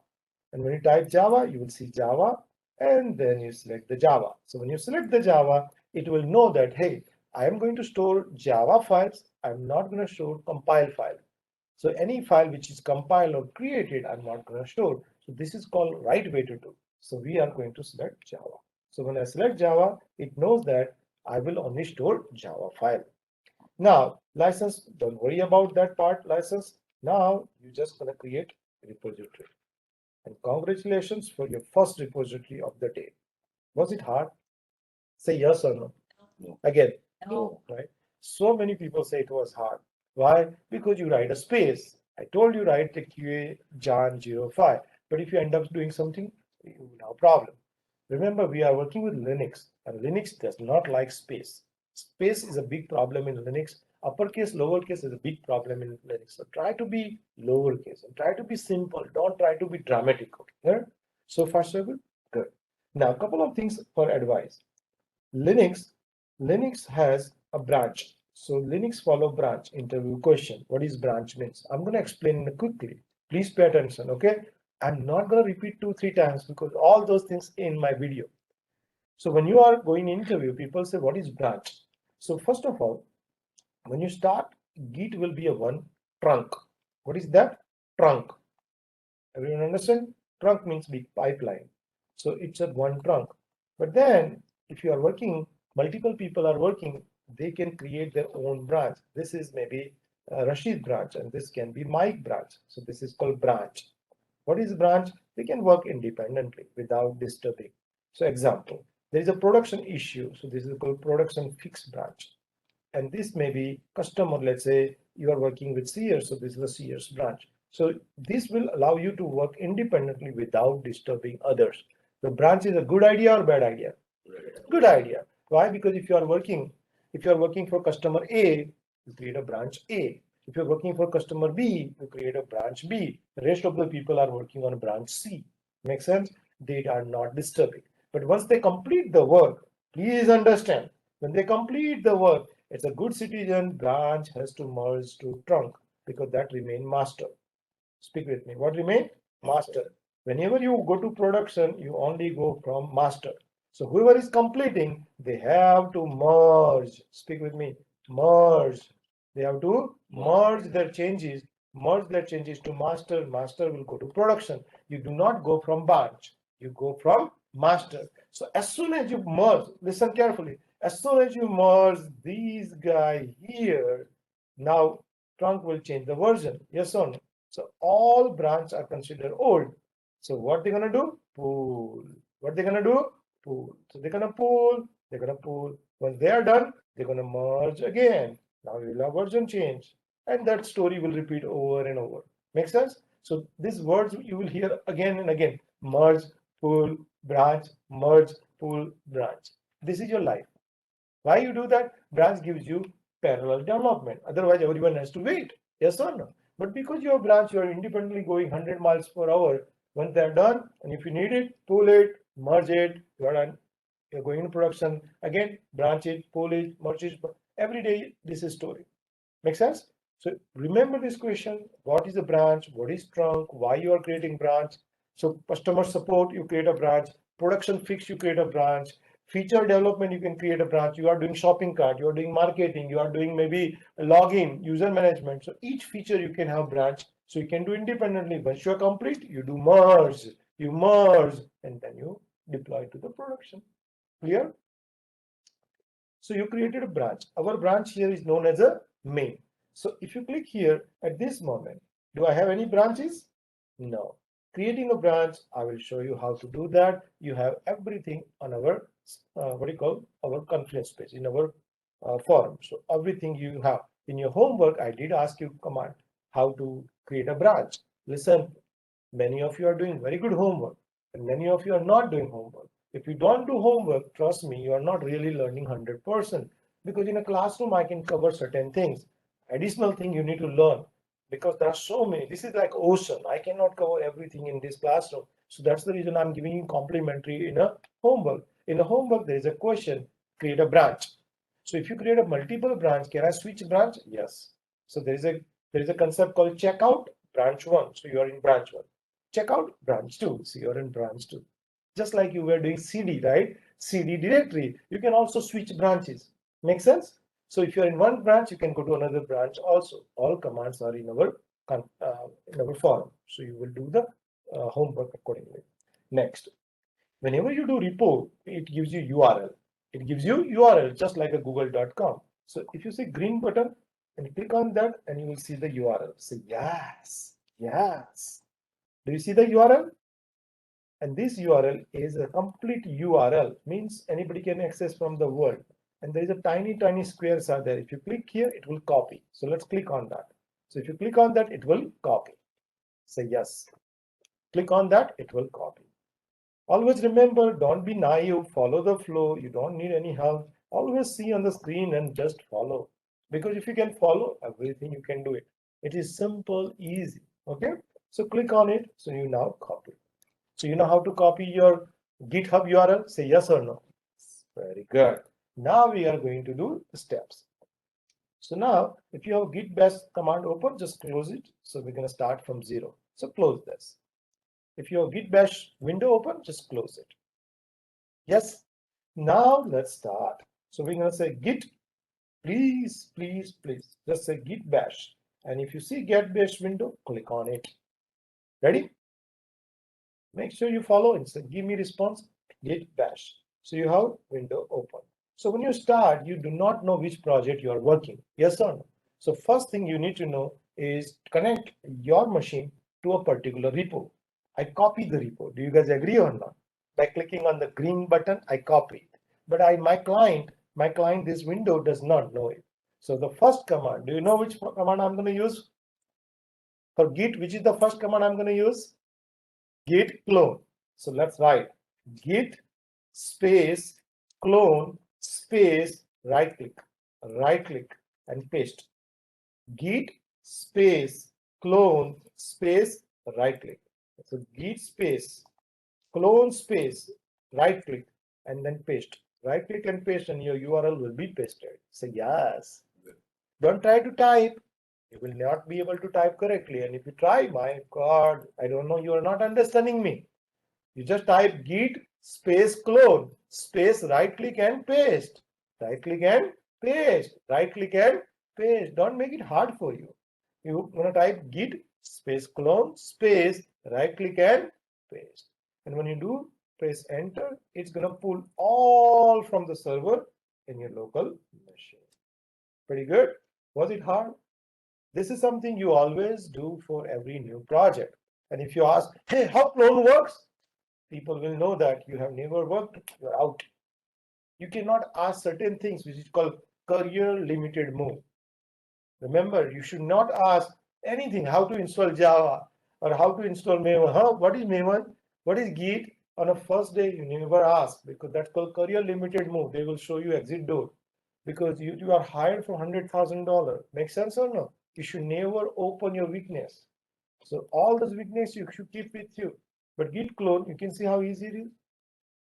And when you type Java, you will see Java, and then you select the Java. So when you select the Java, it will know that, hey, I am going to store Java files. I'm not going to store compile file. So any file which is compiled or created, I'm not going to store. So this is called right way to do. So we are going to select Java. So when I select Java, it knows that I will only store Java file. Now, license, don't worry about that part, license. Now, you're just going to create a repository. And congratulations for your first repository of the day. Was it hard? Say yes or no. No. Again, No. right? So many people say it was hard. Why? Because you write a space. I told you write the QA Jan 05. But if you end up doing something, you will have a problem. Remember, we are working with Linux, and Linux does not like space. Space is a big problem in Linux. Uppercase, lowercase is a big problem in Linux. So try to be lowercase and try to be simple. Don't try to be dramatic. Okay? So far, so good? Good. Now, a couple of things for advice. Linux has a branch. So Linux follow branch. Interview question. What is branch means? I'm going to explain quickly. Please pay attention. Okay? I'm not going to repeat 2-3 times because all those things in my video. So when you are going interview, people say, what is branch? So first of all, when you start, Git will be a one trunk. What is that? Trunk. Everyone understand? Trunk means big pipeline. So it's a one trunk. But then if you are working, multiple people are working, they can create their own branch. This is maybe Rashid branch, and this can be Mike branch. So this is called branch. What is branch? They can work independently without disturbing. So example, there is a production issue. So this is called production fix branch. and this may be customer. Let's say you are working with Sears, so this is the Sears branch. So this will allow you to work independently without disturbing others. The branch is a good idea or bad idea? Good idea. Why? Because if you are working for customer A, you create a branch A. If you're working for customer B, you create a branch B. The rest of the people are working on branch C. Make sense? They are not disturbing. But once they complete the work, please understand, when they complete the work, it's a good citizen, branch has to merge to trunk because that remain master. Speak with me. What remain? Master. Whenever you go to production, you only go from master. So whoever is completing, they have to merge. Speak with me. Merge. They have to merge their changes to master. Master will go to production. You do not go from branch. You go from master. So as soon as you merge, listen carefully. As soon as you merge these guys here, now trunk will change the version. Yes or no? So all branches are considered old. So what they're gonna do? Pull. What they're gonna do? Pull. So they're gonna pull. They're gonna pull. When they are done, they're gonna merge again. Now you will have version change, and that story will repeat over and over. Make sense? So these words you will hear again and again: merge, pull, branch, merge, pull, branch. This is your life. Why you do that? Branch gives you parallel development. Otherwise, everyone has to wait. Yes or no? But because your branch, you are independently going 100 miles per hour. Once they're done, and if you need it, pull it, merge it, you are done. You're going into production. Again, branch it, pull it, merge it. Every day, this is story. Make sense? So remember this question: what is a branch? What is trunk? Why you are creating branch? So customer support, you create a branch. Production fix, you create a branch. Feature development, you can create a branch. You are doing shopping cart, you are doing marketing, you are doing maybe login, user management. So each feature you can have branch. So you can do independently. Once you are complete, you do merge, and then you deploy to the production. Clear? So you created a branch. Our branch here is known as a main. So if you click here at this moment, do I have any branches? No. Creating a branch, I will show you how to do that. You have everything on our our conference page in our forum. So everything you have in your homework. I did ask you command how to create a branch. Listen, many of you are doing very good homework, and many of you are not doing homework. If you don't do homework, trust me, you are not really learning 100%, because in a classroom I can cover certain things. Additional thing you need to learn, because there are so many. This is like ocean. I cannot cover everything in this classroom. So that's the reason I'm giving you complimentary in a homework. In the homework, there is a question: create a branch. So if you create a multiple branch, can I switch branch? Yes. So there is a concept called checkout branch 1. So you are in branch 1. Checkout branch 2. So you're in branch 2. Just like you were doing CD, right? CD directory. You can also switch branches. Make sense? So if you're in one branch, you can go to another branch also. All commands are in our forum. So you will do the homework accordingly. Next, whenever you do repo, it gives you URL. It gives you URL just like a google.com. So if you see green button and click on that, and you will see the URL. Say yes, yes. Do you see the URL? And this URL is a complete URL, means anybody can access from the world. And there is a tiny squares are there. If you click here, it will copy. So let's click on that. So if you click on that, it will copy. Say yes. Click on that, it will copy. Always remember, don't be naive, follow the flow. You don't need any help. Always see on the screen and just follow. Because if you can follow everything, you can do it. It is simple, easy. Okay. So click on it. So you now copy. So you know how to copy your GitHub URL? Say yes or no. Very good. Now we are going to do the steps. So now if you have git bash command open, just close it. So we're going to start from 0. So close this. If you have git bash window open, just close it. Yes. Now let's start. So we're going to say git, please. Just say git bash. And if you see git bash window, click on it. Ready? Make sure you follow and say, give me response, git bash. So you have window open. So when you start, you do not know which project you are working. Yes or no? So first thing you need to know is connect your machine to a particular repo. I copy the repo. Do you guys agree or not? By clicking on the green button, I copy it. But my client, this window does not know it. So the first command, do you know which command I'm going to use? For Git, which is the first command I'm going to use? Git clone. So let's write Git space clone space right click and paste. Git space clone space right click. So Git space clone space right click and then paste. Right click and paste, and your URL will be pasted. Say yes. Don't try to type. You will not be able to type correctly. And if you try, my God, I don't know, you are not understanding me. You just type git space clone space right click and paste. Right click and paste. Right click and paste. Don't make it hard for you. You're going to type git space clone space right click and paste. And when you do press enter, it's going to pull all from the server in your local machine. Pretty good. Was it hard? This is something you always do for every new project. And if you ask, hey, how clone works? People will know that you have never worked, you're out. You cannot ask certain things, which is called career limited move. Remember, you should not ask anything, how to install Java or how to install Maven. Huh? What is Maven? What is Git? On a first day, you never ask because that's called career limited move. They will show you exit door because you are hired for $100,000. Make sense or no? You should never open your weakness. So all those weakness you should keep with you. But Git clone, you can see how easy it is.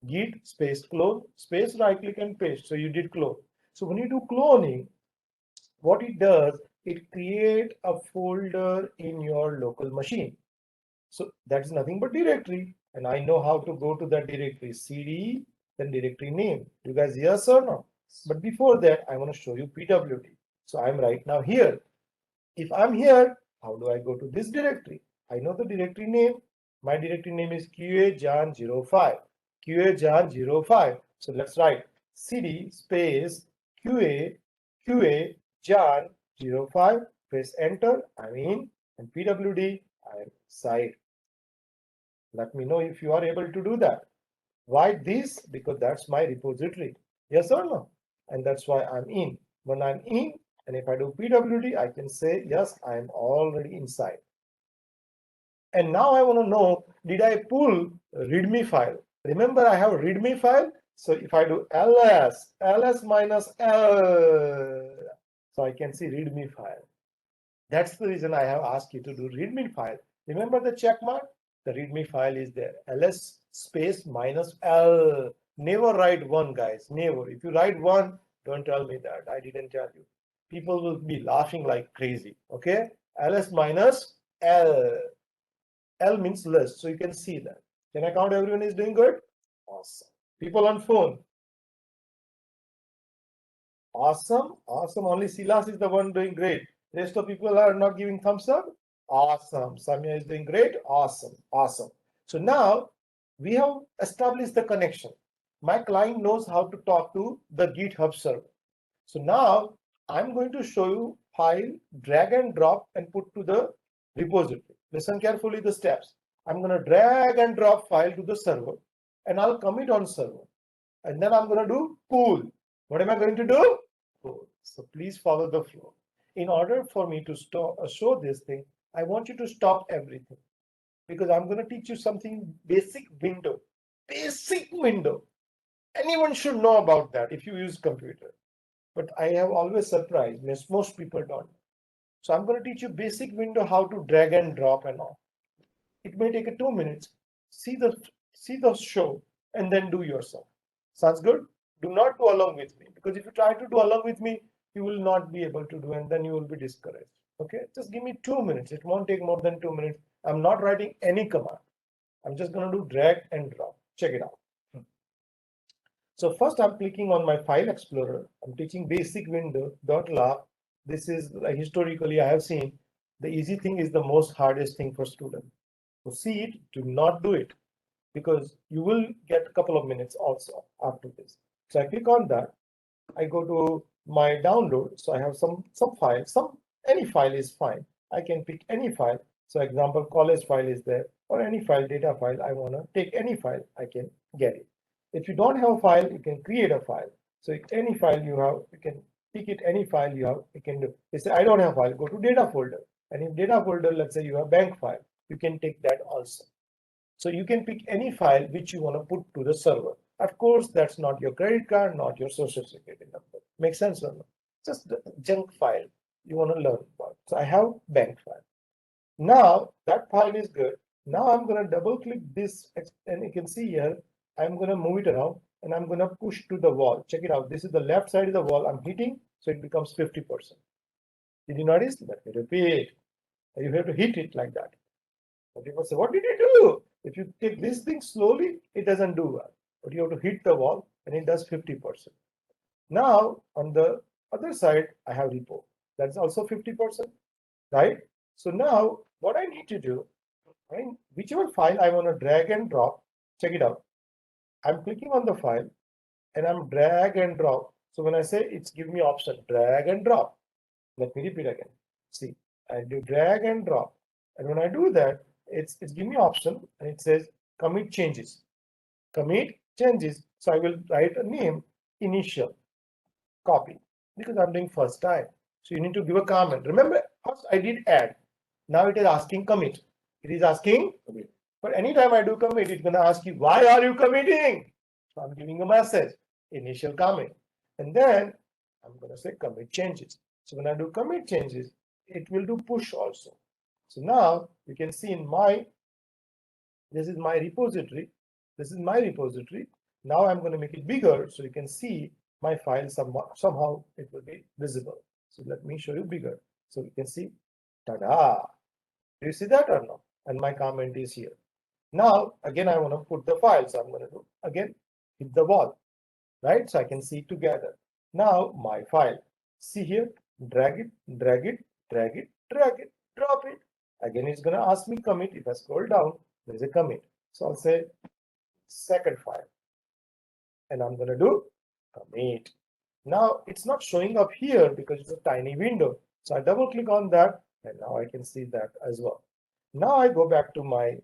Git space clone space right click and paste. So you did clone. So when you do cloning, what it does, it creates a folder in your local machine. So that's nothing but directory. And I know how to go to that directory, CD, then directory name. You guys yes or no? But before that, I want to show you PWD. So I'm right now here. If I'm here, how do I go to this directory? I know the directory name. My directory name is QA-Jan05. QA-Jan05. So let's write CD space QA-Jan05. Press enter. I'm in. And PWD, I'm inside. Let me know if you are able to do that. Why this? Because that's my repository. Yes or no? And that's why I'm in. When I'm in, and if I do PWD, I can say, yes, I'm already inside. And now I want to know, did I pull README file? Remember, I have a README file. So if I do ls minus l, so I can see README file. That's the reason I have asked you to do README file. Remember the check mark? The README file is there. ls space minus l. Never write one, guys. Never. If you write one, don't tell me that. I didn't tell you. People will be laughing like crazy. Okay? ls minus l. L means list. So you can see that. Can I count everyone is doing good? Awesome. People on phone. Awesome. Awesome. Only Silas is the one doing great. Rest of people are not giving thumbs up. Awesome. Samya is doing great. Awesome. Awesome. So now we have established the connection. My client knows how to talk to the GitHub server. So now I'm going to show you file, drag and drop and put to the repository. Listen carefully the steps. I'm going to drag and drop file to the server and I'll commit on server. And then I'm going to do pull. What am I going to do? Pull. So please follow the flow. In order for me to show this thing, I want you to stop everything because I'm going to teach you something basic window. Basic window. Anyone should know about that if you use computer. But I have always surprised, most people don't. So I'm going to teach you basic window how to drag and drop and all. It may take 2 minutes. See the show and then do yourself. Sounds good? Do not do along with me because if you try to do along with me, you will not be able to do and then you will be discouraged. Okay, just give me 2 minutes. It won't take more than 2 minutes. I'm not writing any command. I'm just going to do drag and drop. Check it out. So first I'm clicking on my file explorer. I'm teaching basic window. Don't laugh. This is historically I have seen the easy thing is the most hardest thing for students. So see it, do not do it because you will get a couple of minutes also after this. So I click on that. I go to my download. So I have some file, any file is fine. I can pick any file. So example, college file is there or any file, data file. I want to take any file, I can get it. If you don't have a file, you can create a file. So any file you have, you can pick it any file you have, you can do. They say, I don't have file, go to data folder. And in data folder, let's say you have bank file, you can take that also. So you can pick any file which you want to put to the server. Of course, that's not your credit card, not your social security number. Make sense or not? Just the junk file you want to learn about. So I have bank file. Now that file is good. Now I'm going to double click this, and you can see here, I'm going to move it around and I'm going to push to the wall. Check it out. This is the left side of the wall I'm hitting, so it becomes 50%. Did you notice? Let me repeat. You have to hit it like that. But people say, what did you do? If you take this thing slowly, it doesn't do well. But you have to hit the wall and it does 50%. Now on the other side, I have repo. That's also 50%, right? So now what I need to do, right, whichever file I want to drag and drop, check it out. I'm clicking on the file and I'm drag and drop. So when I say it's giving me option, drag and drop. Let me repeat again. See, I do drag and drop. And when I do that, it's giving me option and it says commit changes. Commit changes. So I will write a name, initial, copy, because I'm doing first time. So you need to give a comment. Remember, first I did add. Now it is asking commit. It is asking commit. But anytime I do commit, it's going to ask you, why are you committing? So I'm giving a message, initial commit. And then I'm going to say commit changes. So when I do commit changes, it will do push also. So now you can see in this is my repository. This is my repository. Now I'm going to make it bigger so you can see my file somehow it will be visible. So let me show you bigger. So you can see, ta-da. Do you see that or no? And my comment is here. Now, again, I want to put the file. So I'm going to do, again, hit the wall, right? So I can see together. Now my file, see here, drag it, drag it, drag it, drag it, drop it. Again, it's going to ask me commit. If I scroll down, there's a commit. So I'll say second file. And I'm going to do commit. Now it's not showing up here because it's a tiny window. So I double click on that and now I can see that as well. Now I go back to my,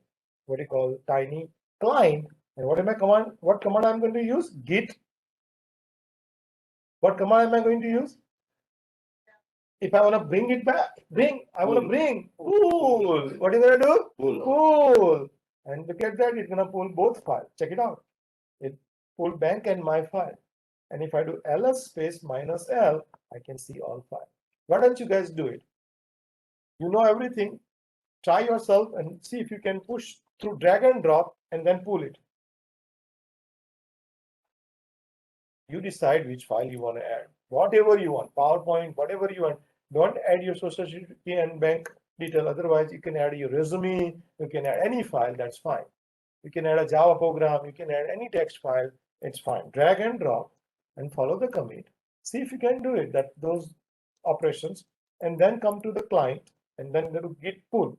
what do you call, tiny client. And what command I'm going to use? Git. What command am I going to use? If I want to bring it back, I want to bring, pull. What are you going to do? Pull. And look at that, it's going to pull both files. Check it out. It pulled bank and my file. And if I do ls space -l, I can see all files. Why don't you guys do it? You know everything. Try yourself and see if you can push through drag and drop and then pull it. You decide which file you want to add. Whatever you want, PowerPoint, whatever you want. Don't add your social security and bank detail. Otherwise, you can add your resume. You can add any file. That's fine. You can add a Java program. You can add any text file. It's fine. Drag and drop and follow the commit. See if you can do it. Those operations, and then come to the client and then go to git pull.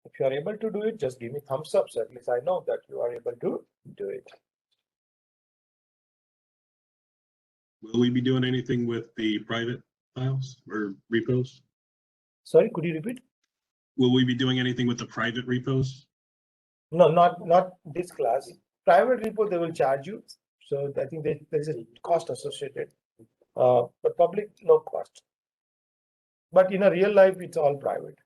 If you are able to do it, just give me thumbs up. So at least I know that you are able to do it. Will we be doing anything with the private files or repos? Sorry, could you repeat? Will we be doing anything with the private repos? No, not this class. Private repo, they will charge you. So I think there's a cost associated. But public, no cost. But in a real life, it's all private.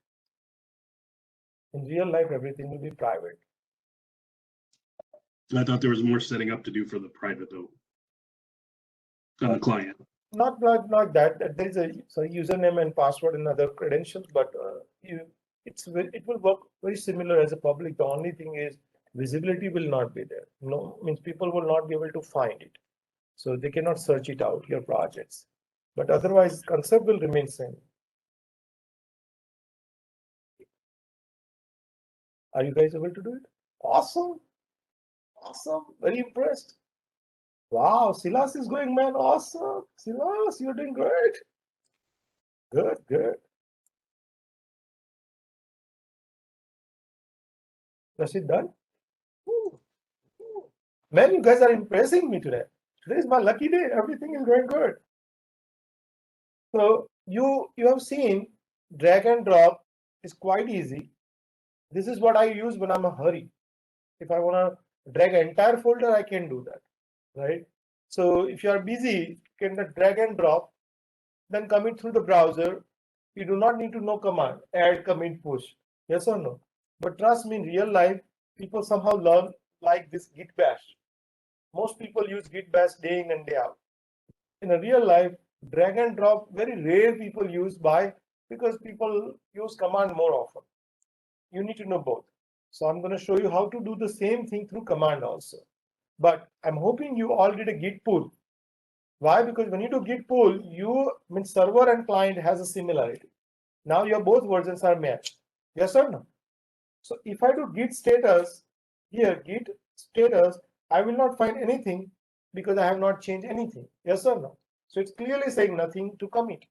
In real life, everything will be private. I thought there was more setting up to do for the private though. On the client. Not like that. There is a username and password and other credentials, but it will work very similar as a public. The only thing is visibility will not be there. No, means people will not be able to find it, so they cannot search it out, your projects. But otherwise, concept will remain same. Are you guys able to do it? Awesome, awesome, very impressed. Wow, Silas is going, man. Awesome. Silas, you're doing great. Good, good. Is it done? Man, you guys are impressing me today. Today is my lucky day. Everything is going good. So you have seen drag and drop is quite easy. This is what I use when I'm in a hurry. If I want to drag an entire folder, I can do that, right? So if you are busy, you can drag and drop, then commit through the browser. You do not need to know command, add, commit, push. Yes or no? But trust me, in real life, people somehow learn like this Git bash. Most people use Git bash day in and day out. In a real life, drag and drop, very rare people use. Why? Because people use command more often. You need to know both. So I'm going to show you how to do the same thing through command also. But I'm hoping you all did a Git pull. Why? Because when you do Git pull, you mean server and client has a similarity. Now your both versions are matched. Yes or no? So if I do Git status here, Git status, I will not find anything because I have not changed anything. Yes or no? So it's clearly saying nothing to commit.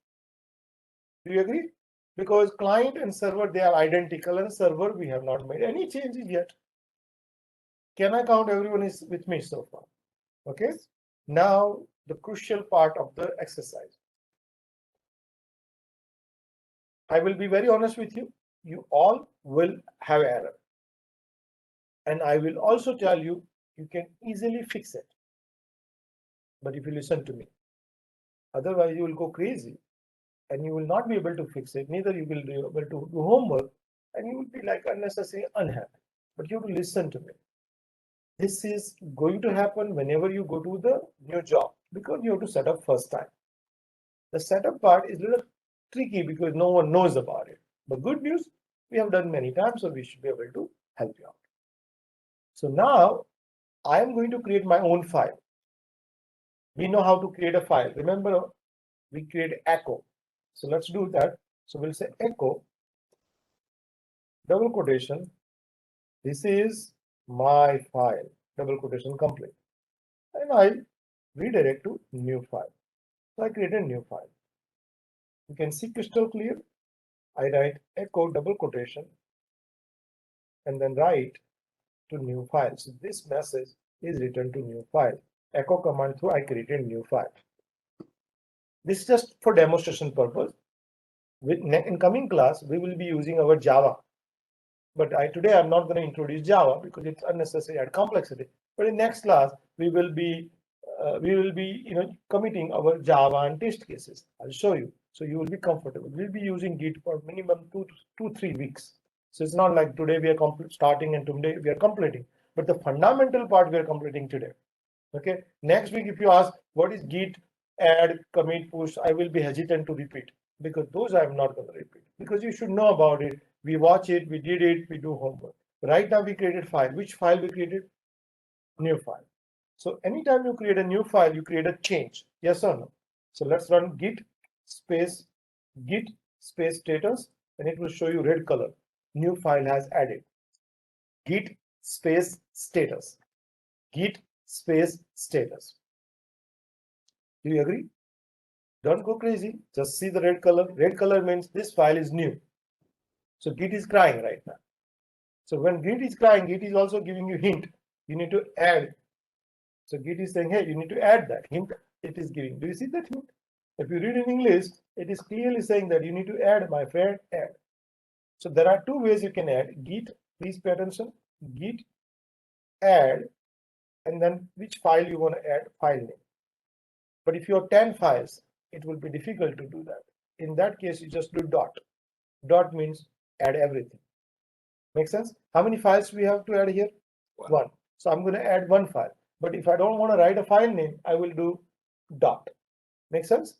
Do you agree? Because client and server, they are identical, and server, we have not made any changes yet. Can I count everyone is with me so far? Okay. Now the crucial part of the exercise. I will be very honest with you. You all will have error. And I will also tell you, you can easily fix it. But if you listen to me, otherwise you will go crazy and you will not be able to fix it. Neither you will be able to do homework and you will be like unnecessarily unhappy. But you have to listen to me. This is going to happen whenever you go to the new job because you have to set up first time. The setup part is a little tricky because no one knows about it. But good news, we have done many times, so we should be able to help you out. So now I am going to create my own file. We know how to create a file. Remember, we create echo. So let's do that. So we'll say echo, double quotation. This is my file, double quotation complete. And I redirect to new file. So I create a new file. You can see crystal clear. I write echo double quotation and then write to new file. So this message is written to new file. Echo command through I created new file. This is just for demonstration purpose. In coming class, we will be using our Java. But today I'm not going to introduce Java because it's unnecessary and complexity. But in next class, we will be committing our Java and test cases. I'll show you. So you will be comfortable. We'll be using Git for minimum 2-3 weeks. So it's not like today we are starting and today we are completing. But the fundamental part we are completing today. Okay. Next week, if you ask what is Git, add, commit, push, I will be hesitant to repeat because those I'm not going to repeat because you should know about it. We watch it, we did it, we do homework. Right now we created file. Which file we created? New file. So anytime you create a new file, you create a change. Yes or no? So let's run git space status and it will show you red color. New file has added. Git space status. Git space status. Do you agree? Don't go crazy. Just see the red color. Red color means this file is new. So Git is crying right now. So when Git is crying, Git is also giving you hint. You need to add. So Git is saying, hey, you need to add that hint. It is giving. Do you see that hint? If you read in English, it is clearly saying that you need to add, my friend, add. So there are two ways you can add. Git, please pay attention. Git add, and then which file you want to add, file name. But if you have 10 files, it will be difficult to do that. In that case, you just do dot. Dot means add everything. Make sense? How many files we have to add here? One. So I'm going to add one file. But if I don't want to write a file name, I will do dot. Make sense?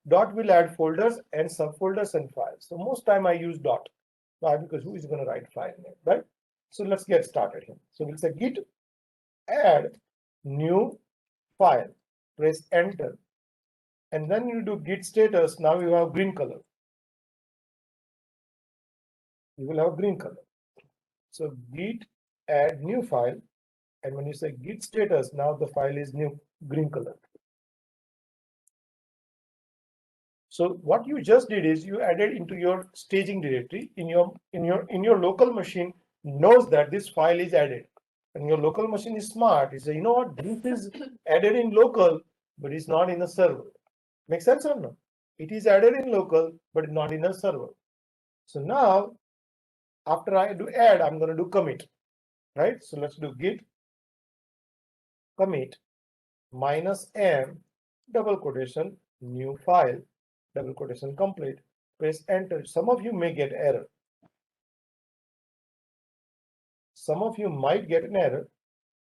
Dot will add folders and subfolders and files. So most time I use dot. Why? Because who is going to write file name, right? So let's get started here. So we'll say git add new file. Press enter. And then you do git status. Now you have green color. You will have green color. So git add new file. And when you say git status, now the file is new green color. So what you just did is you added into your staging directory in your local machine knows that this file is added. and your local machine is smart, you say, you know what, this is added in local, but it's not in a server. Make sense or no? It is added in local, but not in a server. So now, after I do add, I'm going to do commit, right? So let's do git commit -m double quotation new file double quotation complete. Press enter. Some of you may get error. Some of you might get an error.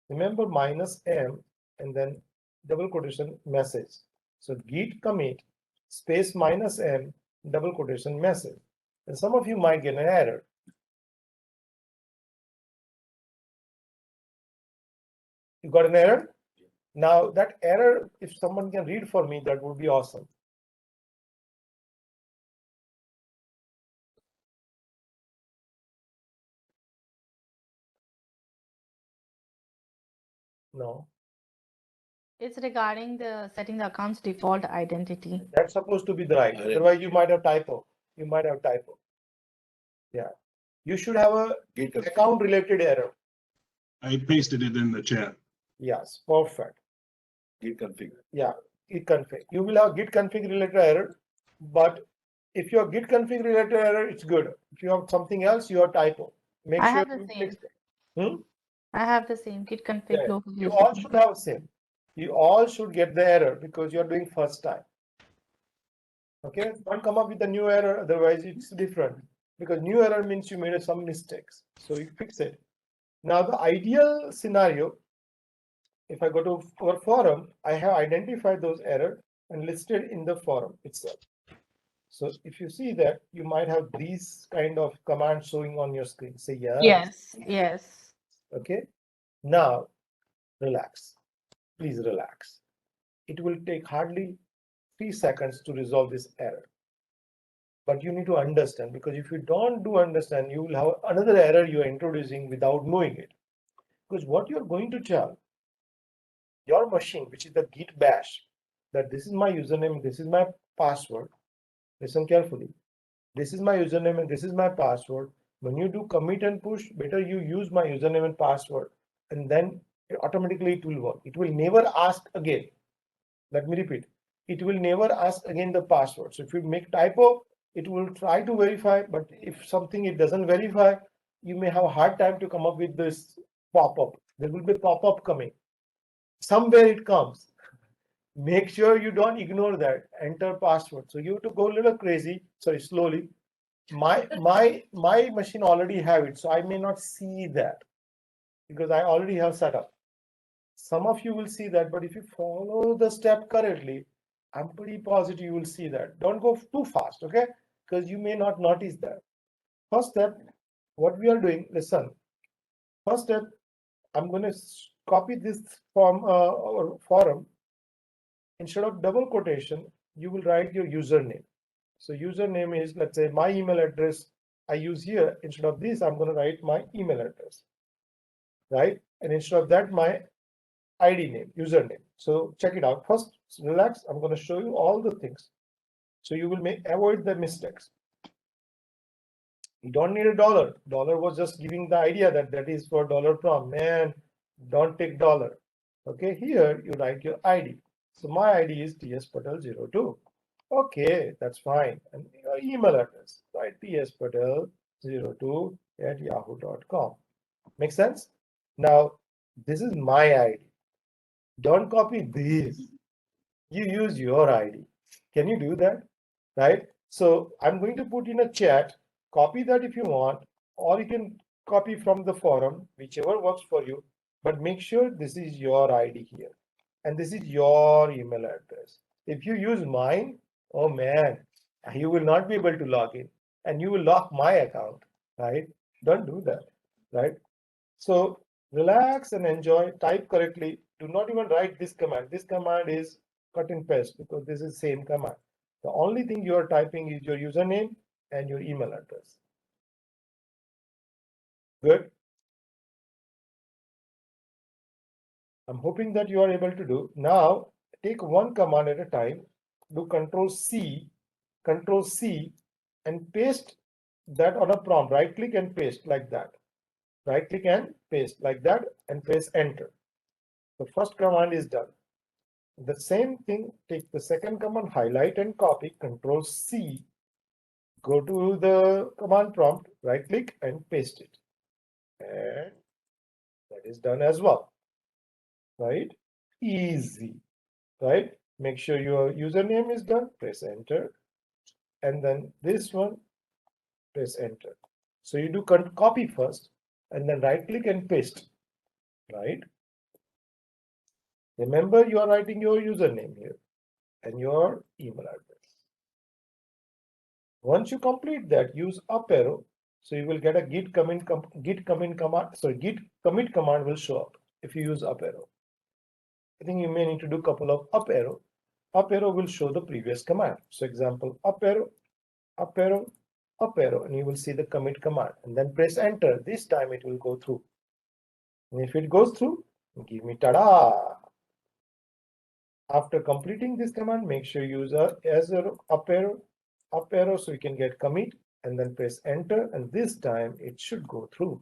Remember -m and then double quotation message. So git commit space -m double quotation message. And some of you might get an error. You got an error? Now that error, if someone can read for me, that would be awesome. No, It's regarding the setting the account's default identity. that's supposed to be the right. Otherwise, you might have typo. You might have typo. Yeah, you should have a account related error. I pasted it in the chat. Yes, perfect. Git config. Yeah, git config. You will have git config related error, but if your git config related error, it's good. If you have something else, you have typo. Make I sure have the you same. fix it. Hmm? I have the same git config Yeah, local. you all should have same. You all should get the error because you're doing first time. Okay, don't come up with a new error, otherwise it's different. Because new error means you made some mistakes. So you fix it. Now the ideal scenario, if I go to our forum, I have identified those errors and listed in the forum itself. So if you see that, you might have these kind of commands showing on your screen. Say yes. Yes. Okay. Now relax. Please relax. It will take hardly 3 seconds to resolve this error. But you need to understand, because if you don't understand, you will have another error you are introducing without knowing it. Because what you're going to tell your machine, which is the git bash, that this is my username, this is my password. Listen carefully. This is my username and this is my password. When you do commit and push, better you use my username and password, and then automatically it will work. It will never ask again. Let me repeat. It will never ask again the password. So if you make typo, it will try to verify, but if something it doesn't verify, you may have a hard time to come up with this pop-up. There will be pop-up coming. Somewhere it comes. Make sure you don't ignore that. Enter password. So you have to go a little crazy. Sorry, slowly. My machine already have it, so I may not see that because I already have set up. Some of you will see that, but if you follow the step correctly, I'm pretty positive you will see that. Don't go too fast, okay? Because you may not notice that. First step, what we are doing, listen. First step, I'm going to copy this from our forum. Instead of double quotation, you will write your username. So username is, let's say, my email address I use here. Instead of this, I'm going to write my email address, right? And instead of that, my ID name, username. So check it out. First, relax. I'm going to show you all the things. So you will avoid the mistakes. You don't need a dollar. Dollar was just giving the idea that that is for dollar prompt. Man, don't take dollar. Okay, here you write your ID. So my ID is tspatel02. Okay, that's fine. And your email address, right? tspatel02@yahoo.com. Make sense? Now, this is my ID. Don't copy this. You use your ID. Can you do that? Right? So I'm going to put in a chat, copy that if you want, or you can copy from the forum, whichever works for you, but make sure this is your ID here. And this is your email address. If you use mine, oh man, you will not be able to log in and you will lock my account, right? Don't do that, right? So relax and enjoy, type correctly. Do not even write this command. This command is cut and paste because this is same command. The only thing you are typing is your username and your email address. Good. I'm hoping that you are able to do. Now, take one command at a time. Do Control C, and paste that on a prompt. Right click and paste like that. right click and paste like that and press enter. The first command is done. The same thing, take the second command, highlight and copy, Control C, go to the command prompt, right click and paste it. And that is done as well, right? Easy, right? Make sure your username is done, press enter. And then this one, press enter. So you do copy first and then right click and paste, right? Remember, you are writing your username here and your email address. Once you complete that, use up arrow. So you will get a git commit command. So git commit command will show up if you use up arrow. I think you may need to do a couple of up arrow. Up arrow will show the previous command. So example, up arrow, up arrow, up arrow, and you will see the commit command and then press enter. This time it will go through. And if it goes through, give me tada. After completing this command, make sure you use a up arrow so you can get commit and then press enter, and this time it should go through.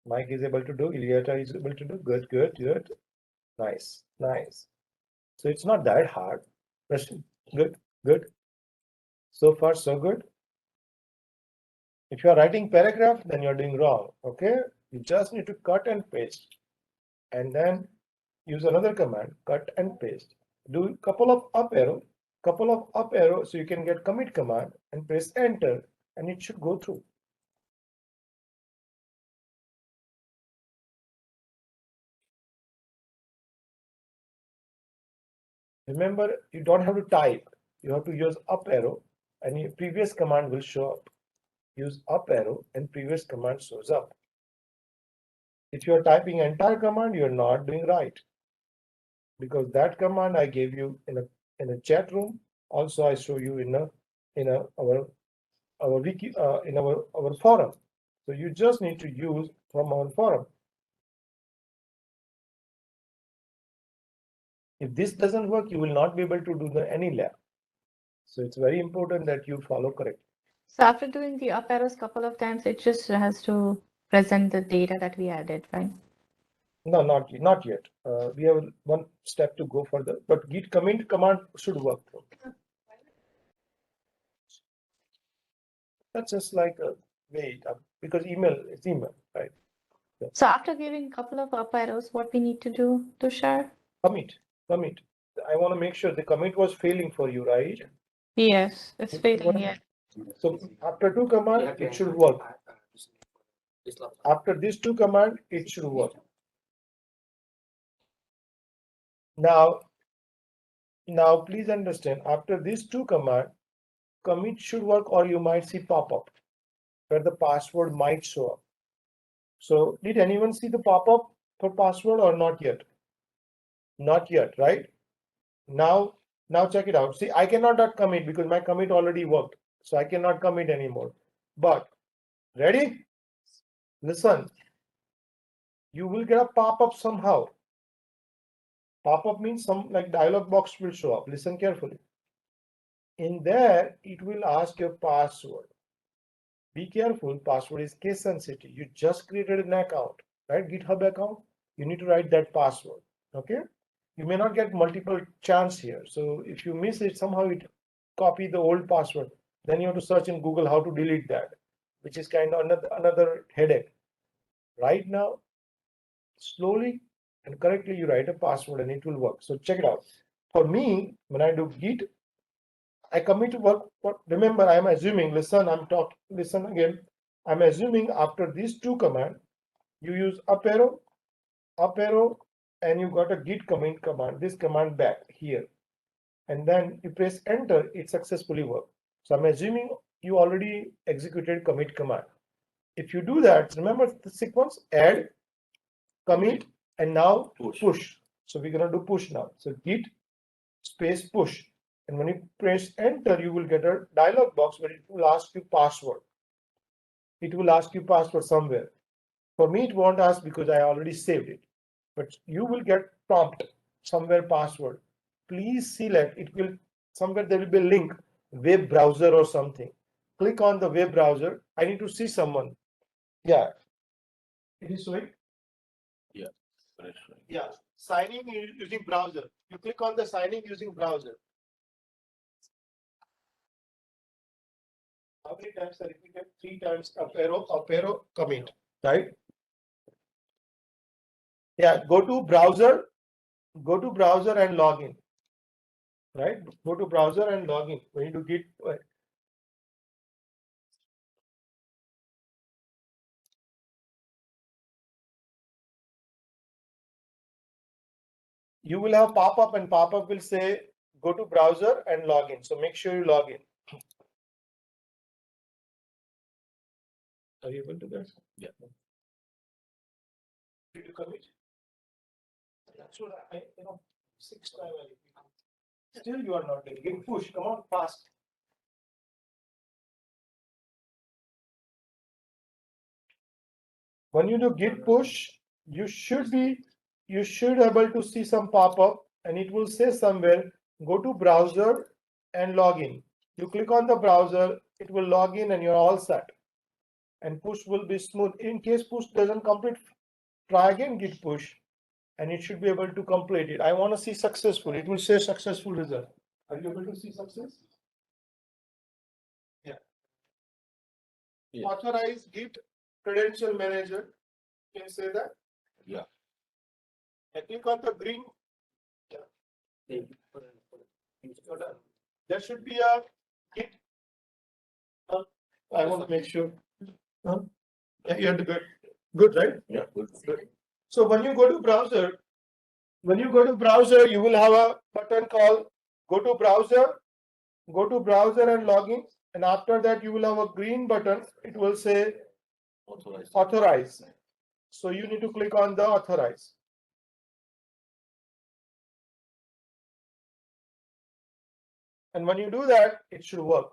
Mike is able to do, Ilyata is able to do, good, good, good. Nice, nice. So it's not that hard. Good, good. So far, so good. If you are writing paragraph, then you're doing wrong, okay? You just need to cut and paste and then use another command, cut and paste. Do a couple of up arrow so you can get commit command and press enter and it should go through. Remember, you don't have to type. You have to use up arrow and your previous command will show up. Use up arrow and previous command shows up. If you are typing entire command, you are not doing right. Because that command I gave you in a chat room. Also, I show you in our wiki in our forum. So you just need to use from our forum. If this doesn't work, you will not be able to do any lab. So it's very important that you follow correctly. So after doing the up arrows couple of times, it just has to present the data that we added, right? No, not yet. We have one step to go further, but git commit command should work. That's just like a wait because email is email, right? Yeah. So after giving a couple of up arrows, what we need to do, Tushar? Commit. I want to make sure the commit was failing for you, right? Yes, it's failing yet. So after two command, it should work. After these two command, it should work. Now please understand, after these two command, commit should work, or you might see pop-up where the password might show up. So did anyone see the pop-up for password or not yet? Not yet, right? Now check it out. See, I cannot commit because my commit already worked. So I cannot commit anymore. But ready? Listen, you will get a pop-up somehow. Pop-up means some like dialog box will show up. Listen carefully. In there, it will ask your password. Be careful, password is case sensitive. You just created an account, right? GitHub account. You need to write that password. Okay. You may not get multiple chance here. So if you miss it, somehow it copy the old password. Then you have to search in Google how to delete that, which is kind of another headache. Right now, slowly and correctly, you write a password and it will work. So check it out. For me, when I do Git, I commit to work. Remember, I am assuming, listen again. I'm assuming after these two commands, you use up arrow, and you got a git commit command, this command back here. And then you press enter, it successfully worked. So I'm assuming you already executed commit command. If you do that, remember the sequence, add, commit, and now push. So we're gonna do push now. So git space push. And when you press enter, you will get a dialog box where it will ask you password. It will ask you password somewhere. For me, it won't ask because I already saved it. But you will get prompt somewhere password. please select, it will, somewhere there will be a link, web browser or something. Click on the web browser. I need to see someone. Yeah. It is showing? Yeah. Yeah. Signing using browser. You click on the signing using browser. How many times I repeated? 3 times up arrow, commit, right? Yeah, go to browser and log in. Right? Go to browser and log in. When you do Git, you will have pop-up, and pop-up will say go to browser and log in. So make sure you log in. Are you able to do that? Yeah. Did you commit? That's what I 6 times I repeat. Still you are not doing. Git push. Come on, fast. When you do Git push, you should be able to see some pop-up, and it will say somewhere go to browser and log in. You click on the browser, it will log in, and you're all set. And push will be smooth. In case push doesn't complete, try again Git push, and it should be able to complete it. I want to see successful. It will say successful result. Are you able to see success? Yeah. Authorize Git credential manager. Can you say that? Yeah. I click on the green. Yeah. There should be a Git. I want to make sure. Yeah, you have to good, right? Yeah. Good. So when you go to browser, you will have a button called go to browser and log in. And after that, you will have a green button. It will say authorize. So you need to click on the authorize. And when you do that, it should work.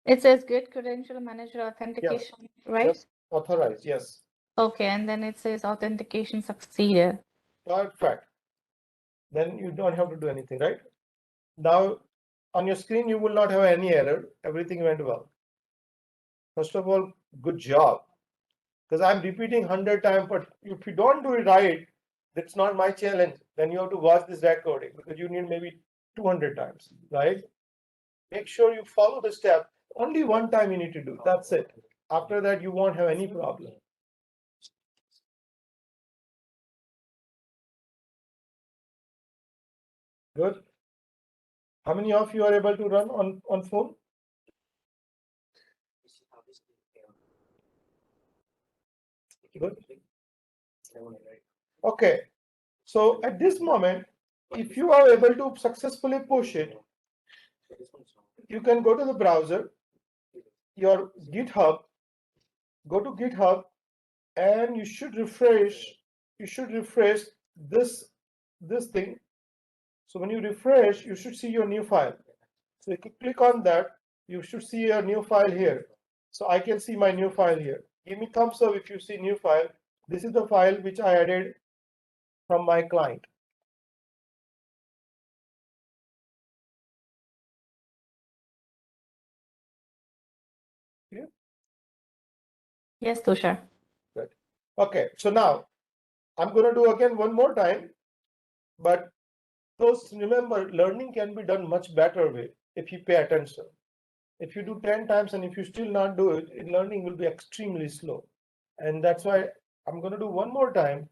It says Git credential manager authentication, right? Yes. Authorize, yes. Okay, and then it says authentication succeeded. Perfect. Then you don't have to do anything, right? Now, on your screen, you will not have any error. Everything went well. First of all, good job. Because I'm repeating 100 times, but if you don't do it right, that's not my challenge. Then you have to watch this recording because you need maybe 200 times, right? Make sure you follow the step. Only one time you need to do. That's it. After that, you won't have any problem. Good. How many of you are able to run on phone? Good. Okay. So at this moment, if you are able to successfully push it, you can go to the browser, your GitHub, go to GitHub, and you should refresh this thing. So when you refresh, you should see your new file. So if you click on that, you should see your new file here. So I can see my new file here. Give me thumbs up if you see new file. This is the file which I added from my client. Yeah. Yes, Tushar. Good. Okay, so now I'm going to do again one more time, but those, remember, learning can be done much better way if you pay attention. If you do 10 times and if you still not do it, learning will be extremely slow. And that's why I'm going to do one more time.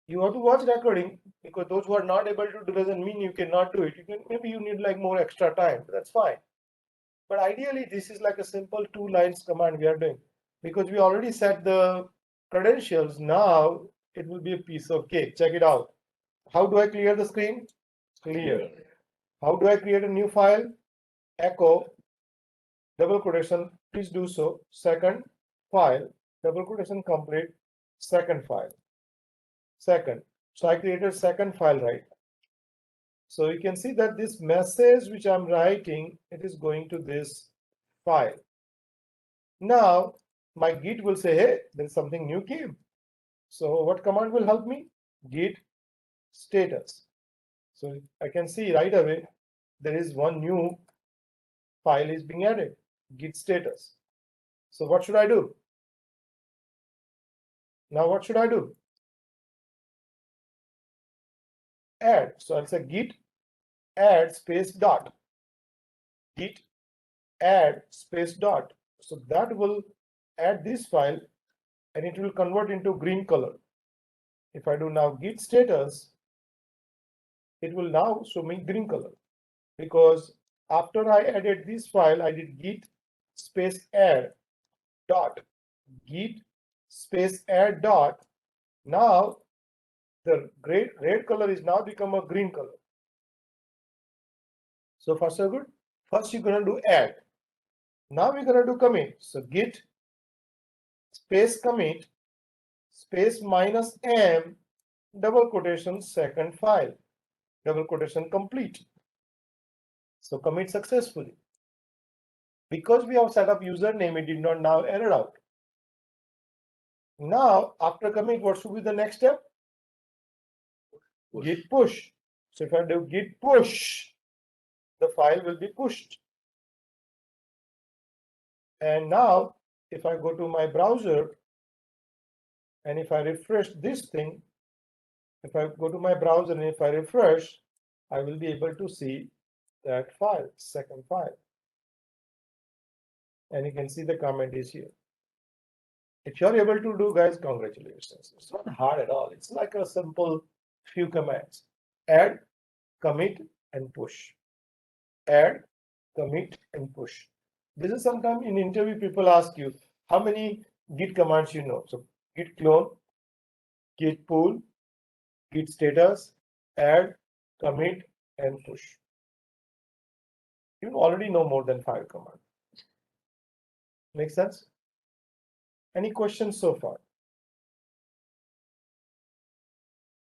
You have to watch recording because those who are not able to do doesn't mean you cannot do it. Maybe you need like more extra time. That's fine. But ideally, this is like a simple 2 lines command we are doing because we already set the credentials. Now it will be a piece of cake. Check it out. How do I clear the screen? Clear. How do I create a new file? Echo, double quotation, please do so. Second file, double quotation complete, second file. Second. So I created second file, right? So you can see that this message which I'm writing, it is going to this file. Now my Git will say, hey, there's something new came. So what command will help me? Git status. So I can see right away there is one new file is being added, git status. So what should I do? Now what should I do? Add. So I'll say git add space dot. Git add space dot. So that will add this file and it will convert into green color. If I do now git status, it will now show me green color, because after I added this file, I did git space add dot, git space add dot. Now the red color is now become a green color. So far so good. First you're gonna do add. Now we're gonna do commit. So git space commit space minus m double quotation second file double quotation complete. So commit successfully. Because we have set up username, it did not now error out. Now after commit, what should be the next step? Git push. So if I do git push, the file will be pushed. And now if I go to my browser and if I refresh this thing, if I go to my browser and if I refresh, I will be able to see that file, second file. And you can see the comment is here. If you're able to do, guys, congratulations. It's not hard at all. It's like a simple few commands: add, commit, and push. Add, commit, and push. This is sometimes in interview people ask you how many git commands you know. So git clone, git pull, git status, add, commit, and push. You already know more than 5 commands. Make sense? Any questions so far?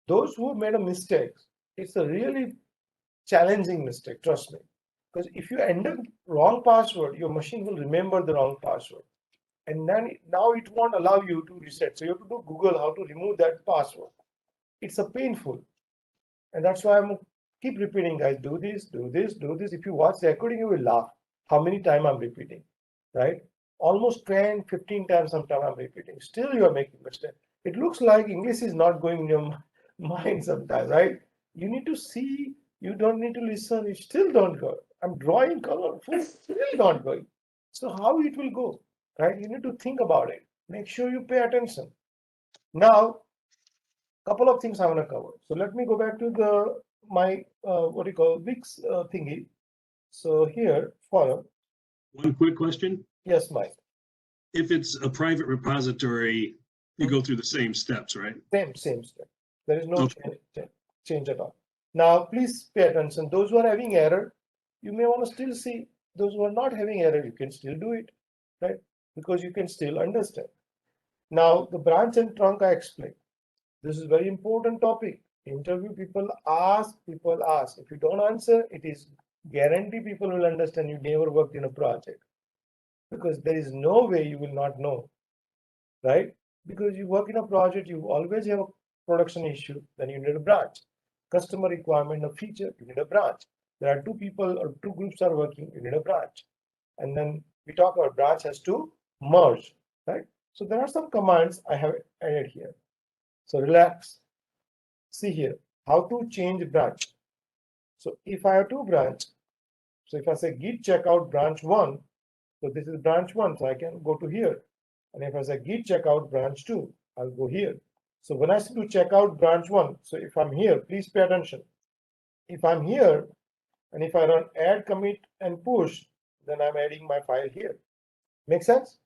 Those who made a mistake, it's a really challenging mistake, trust me. Because if you end up wrong password, your machine will remember the wrong password. And then now it won't allow you to reset. So you have to do Google how to remove that password. It's a painful. And that's why I'm keep repeating, guys, do this, do this, do this. If you watch the recording, you will laugh how many times I'm repeating, right? Almost 10, 15 times sometimes I'm repeating. Still you are making mistake. It looks like English is not going in your mind sometimes, right? You need to see, you don't need to listen, you still don't go. I'm drawing color, still not going. So how it will go, right? You need to think about it. Make sure you pay attention. Now, couple of things I want to cover. So let me go back to my what do you call Wix thingy. So here, forum. One quick question. Yes, Mike. If it's a private repository, you go through the same steps, right? Same step. There is no Okay. change at all. Now, please pay attention. Those who are having error, you may want to still see. Those who are not having error, you can still do it, right? Because you can still understand. Now, the branch and trunk I explained. This is very important topic. Interview people ask. If you don't answer, it is guarantee people will understand you never worked in a project. Because there is no way you will not know, right? Because you work in a project, you always have a production issue, then you need a branch. Customer requirement, a feature, you need a branch. There are 2 people or 2 groups are working, you need a branch. And then we talk about branch has to merge, right? So there are some commands I have added here. So relax. See here, how to change branch. So if I have 2 branch, so if I say git checkout branch 1, so this is branch 1, so I can go to here. And if I say git checkout branch 2, I'll go here. So when I do checkout branch 1, so if I'm here, please pay attention. If I'm here, and if I run add, commit, and push, then I'm adding my file here. Make sense?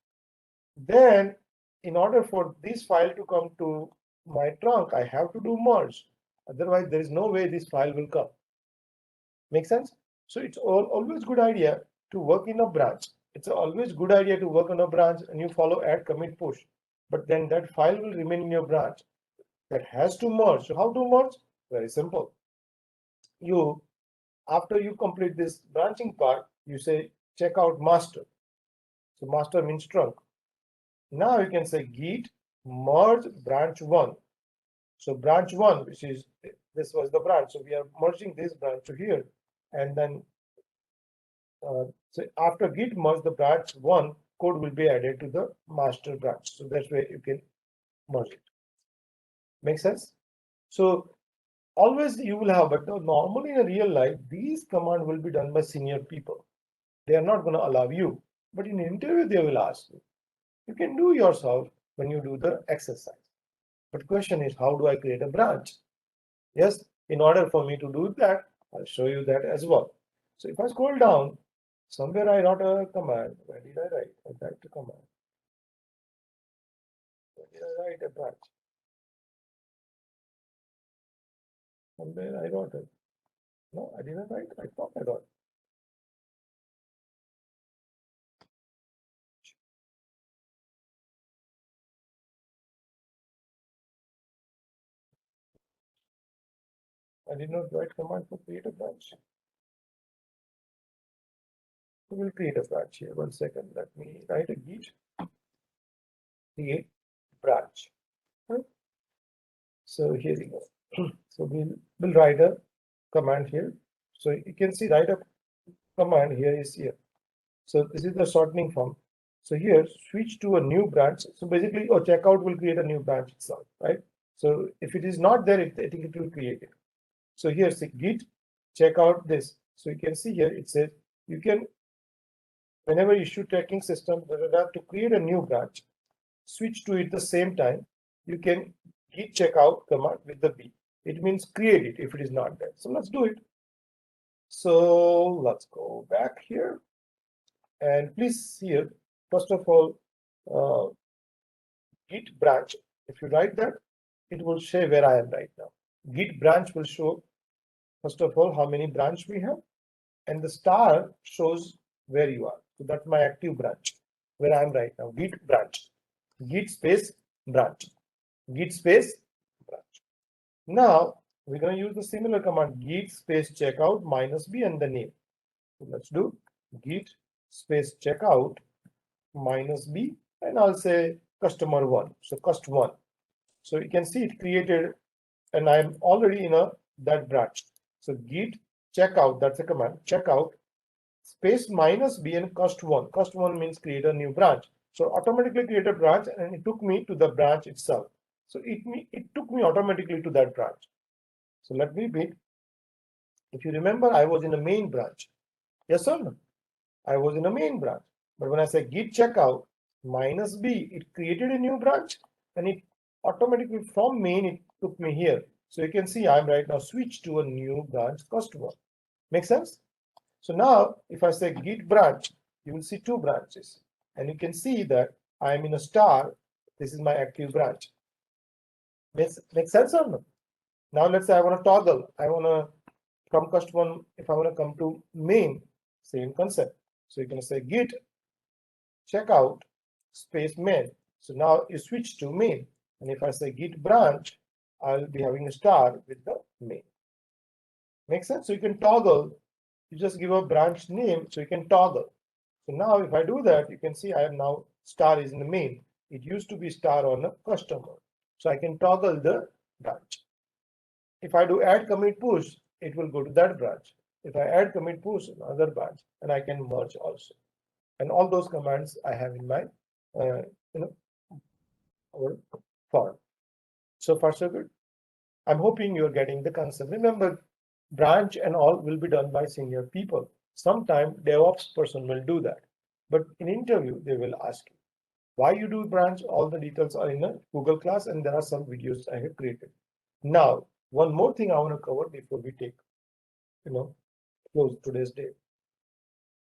Then, in order for this file to come to my trunk, I have to do merge. Otherwise, there is no way this file will come. Make sense? So it's always good idea to work in a branch. It's always good idea to work on a branch and you follow add, commit, push. But then that file will remain in your branch. That has to merge. So how to merge? Very simple. You, after you complete this branching part, you say check out master. So master means trunk. Now you can say git merge branch 1. So branch 1, which is, this was the branch. So we are merging this branch to here. And then, so after git merge, the branch 1 code will be added to the master branch. So that's where you can merge it. Make sense? So always you will have, but normally in a real life, these commands will be done by senior people. They are not going to allow you, but in interview, they will ask you. You can do yourself when you do the exercise. But question is, how do I create a branch? Yes, in order for me to do that, I'll show you that as well. So if I scroll down, somewhere I wrote a command. Where did I write? I write a command. Where did I write a branch? Somewhere I wrote it. No, I didn't write. I thought I wrote. I did not write command for create a branch. We will create a branch here. 1 second. Let me write a git create branch. Right? So here we go. So we'll write a command here. So you can see write a command here is here. So this is the shortening form. So here switch to a new branch. So basically, checkout will create a new branch itself, right? So if it is not there, I think it will create it. So here say git check out this. So you can see here it says you can, whenever you issue tracking system to create a new branch, switch to it the same time. You can git checkout command with the B. It means create it if it is not there. So let's do it. So let's go back here. And please here, first of all, git branch. If you write that, it will show where I am right now. Git branch will show, first of all, how many branch we have. And the star shows where you are. So that's my active branch, where I am right now. Git branch. Git space branch. Git space branch. Now, we're going to use the similar command, git space checkout -b and the name. So let's do git space checkout -b, and I'll say customer 1. So cust1. So you can see it created, and I'm already in that branch. So git checkout, that's a command, checkout space -b and cust1. Cust1 means create a new branch. So automatically create a branch, and it took me to the branch itself. So it took me automatically to that branch. So let me repeat. If you remember, I was in a main branch. Yes or no? I was in a main branch. But when I say git checkout -b, it created a new branch, and it automatically from main, it took me here. So you can see I'm right now switched to a new branch customer. Make sense? So now if I say git branch, you will see 2 branches, and you can see that I am in a star. This is my active branch. Make sense or no? Now let's say I want to toggle. I want to from customer, if I want to come to main, same concept. So you can say git checkout space main. So now you switch to main. And if I say git branch, I'll be having a star with the main. Make sense? So you can toggle. You just give a branch name, so you can toggle. So now if I do that, you can see I am now star is in the main. It used to be star on a customer. So I can toggle the branch. If I do add commit push, it will go to that branch. If I add commit push, another branch, and I can merge also. And all those commands I have in my our form. So far so good. I'm hoping you're getting the concept. Remember, branch and all will be done by senior people. Sometime DevOps person will do that. But in interview, they will ask you why you do branch. All the details are in a Google class, and there are some videos I have created. Now, one more thing I want to cover before we take, close today's day.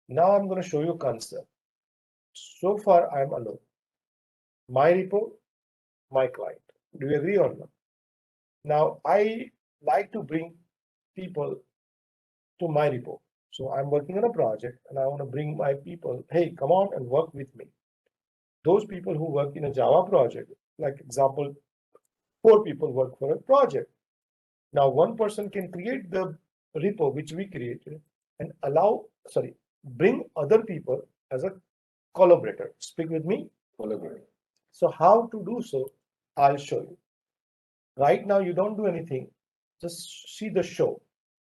Now I'm going to show you a concept. So far, I'm alone. My repo, my client. Do you agree or not? Now, I like to bring people to my repo. So I'm working on a project, and I want to bring my people, hey, come on and work with me. Those people who work in a Java project, like example, 4 people work for a project. Now, one person can create the repo which we created and bring other people as a collaborator. Speak with me, collaborator. So how to do so, I'll show you. Right now, you don't do anything, just see the show,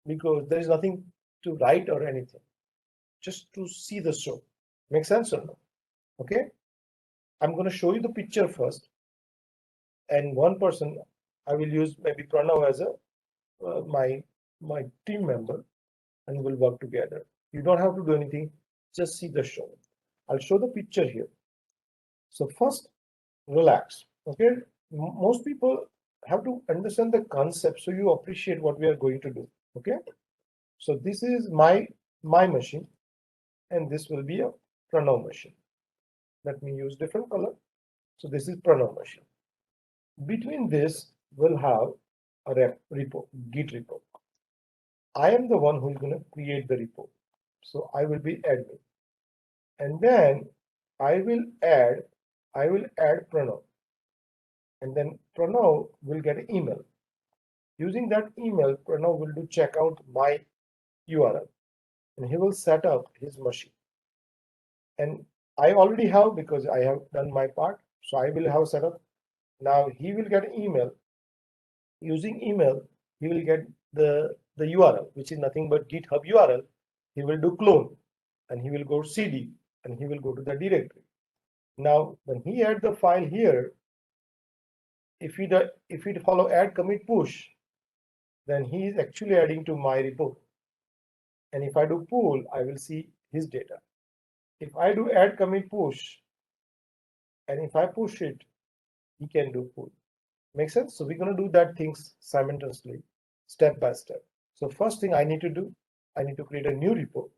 because there is nothing to write or anything, just to see the show. Make sense or no? Okay, I'm going to show you the picture first, and one person, I will use maybe Pranav as a my team member, and we'll work together. You don't have to do anything, just see the show. I'll show the picture here. So first, relax. Okay, most people have to understand the concept so you appreciate what we are going to do. Okay, so this is my machine, and this will be a Pranav machine. Let me use different color. So this is Pranav machine. Between this, we'll have a repo, Git repo. I am the one who is going to create the repo. So I will be admin. And then I will add Pranav. And then Pranav will get an email. Using that email, Pranav will do check out my URL, and he will set up his machine. And I already have, because I have done my part. So I will have set up. Now he will get an email. Using email, he will get the URL, which is nothing but GitHub URL. He will do clone, and he will go CD, and he will go to the directory. Now, when he add the file here, if he follow add commit push, then he is actually adding to my repo. And if I do pull, I will see his data. If I do add commit push, and if I push it, he can do pull. Make sense? So we're going to do that things simultaneously, step by step. So first thing I need to do, I need to create a new repo,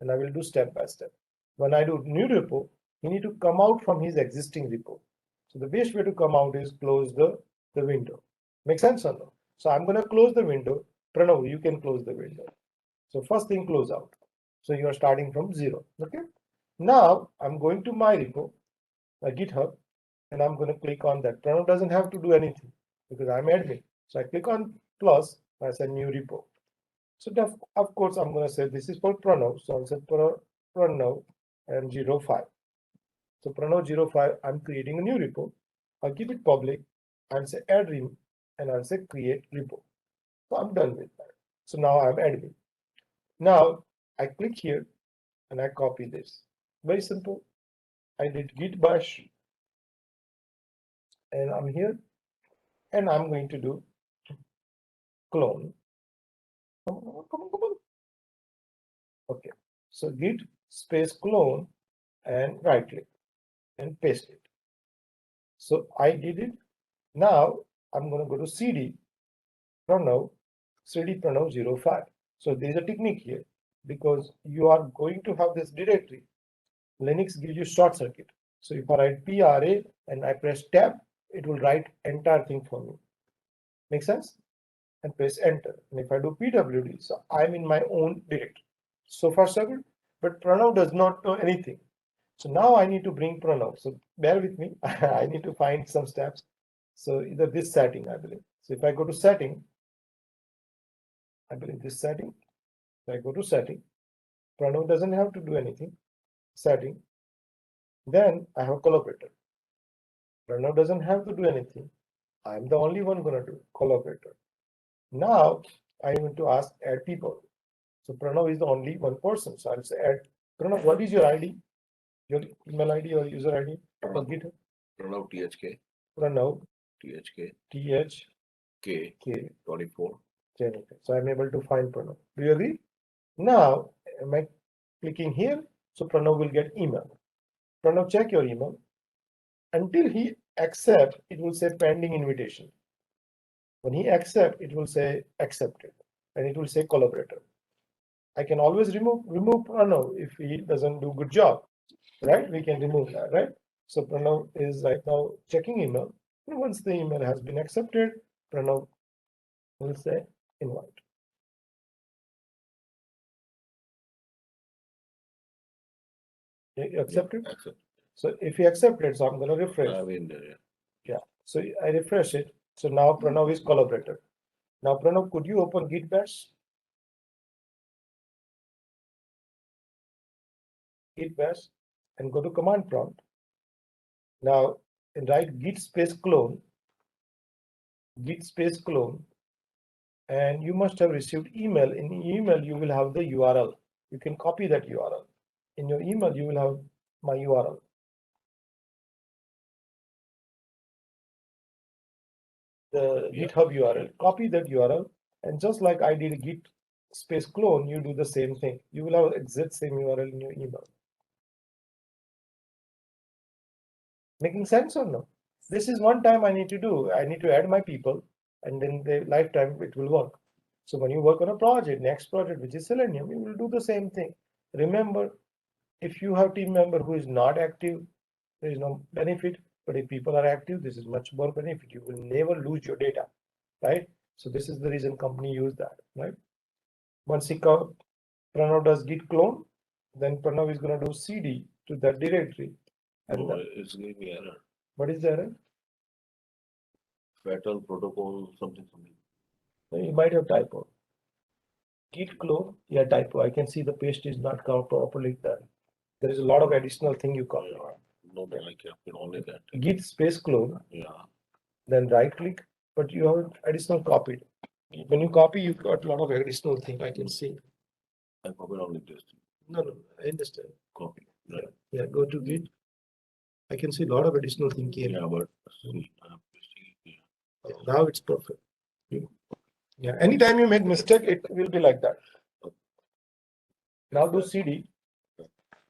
and I will do step by step. When I do new repo, he need to come out from his existing repo. So the best way to come out is close the window. Make sense or no? So I'm going to close the window. Pranav, you can close the window. So first thing, close out. So you are starting from 0. Okay. Now I'm going to my repo, GitHub, and I'm going to click on that. Pranav doesn't have to do anything because I'm admin. So I click on plus, I say new repo. So of course, I'm going to say this is for Pranav. So I'll say Pranav and 05. So Pranav 05, I'm creating a new repo. I'll keep it public and say add rem, and I'll say create repo. So I'm done with that. So now I'm admin. Now I click here and I copy this. Very simple. I did git bash, and I'm here, and I'm going to do clone. Come on. Okay. So git space clone and right click and paste it. So I did it. Now I'm going to go to CD Pranav 05. So there is a technique here, because you are going to have this directory. Linux gives you short circuit. So if I write PRA and I press tab, it will write entire thing for me. Make sense? And press enter. And if I do PWD, so I'm in my own directory. So far so good, but Pranav does not know anything. So now I need to bring Pranav. So bear with me. I need to find some steps. So either this setting, I believe. So if I go to setting, I believe this setting. So I go to setting. Pranav doesn't have to do anything. Setting. Then I have collaborator. Pranav doesn't have to do anything. I'm the only one going to do collaborator. Now I want to ask add people. So Pranav is the only one person. So I'll say add Pranav. What is your ID? Your email ID or user ID? GitHub. Pranav THK. Pranav THK. K 24. So I'm able to find Pranav. Do you agree? Now, am I clicking here? So Pranav will get email. Pranav, check your email. Until he accepts, it will say pending invitation. When he accepts, it will say accepted, and it will say collaborator. I can always remove Pranav if he doesn't do good job, right? We can remove that, right? So Pranav is right now checking email. And once the email has been accepted, Pranav will say invite. You accepted? Accept. So if you accept it, so I'm going to refresh. I'm in there. Yeah. So I refresh it. So now Pranav is collaborator. Now Pranav, could you open git bash? Git bash and go to command prompt. Now and write git space clone git space clone, and you must have received email. In email, you will have the URL. You can copy that URL. In your email, you will have my URL. The GitHub URL. Copy that URL, and just like I did a git space clone, you do the same thing. You will have exact same URL in your email. Making sense or no? This is one time I need to do. I need to add my people, and then the lifetime it will work. So when you work on a project, next project, which is Selenium, you will do the same thing. Remember, if you have team member who is not active, there is no benefit. But if people are active, this is much more benefit. You will never lose your data, right? So this is the reason company use that, right? Once Pranav does git clone, then Pranav is going to do cd to that directory. And No, it's giving me error. what is the error? Pattern protocol, something. You might have typo. Git clone, yeah, typo. I can see the paste is not covered properly there. There is a lot of additional thing you copy. No, but I can only that. Git space clone, Yeah. then right click, but you have additional copied. When you copy, you've got a lot of additional thing I can see. I copied only this. No, I understand. Copy. Right. Yeah, go to Git. I can see a lot of additional thing here. Yeah, but see, I'm pasting it here. Yeah, now it's perfect. Yeah, anytime you make mistake, it will be like that. Now do CD.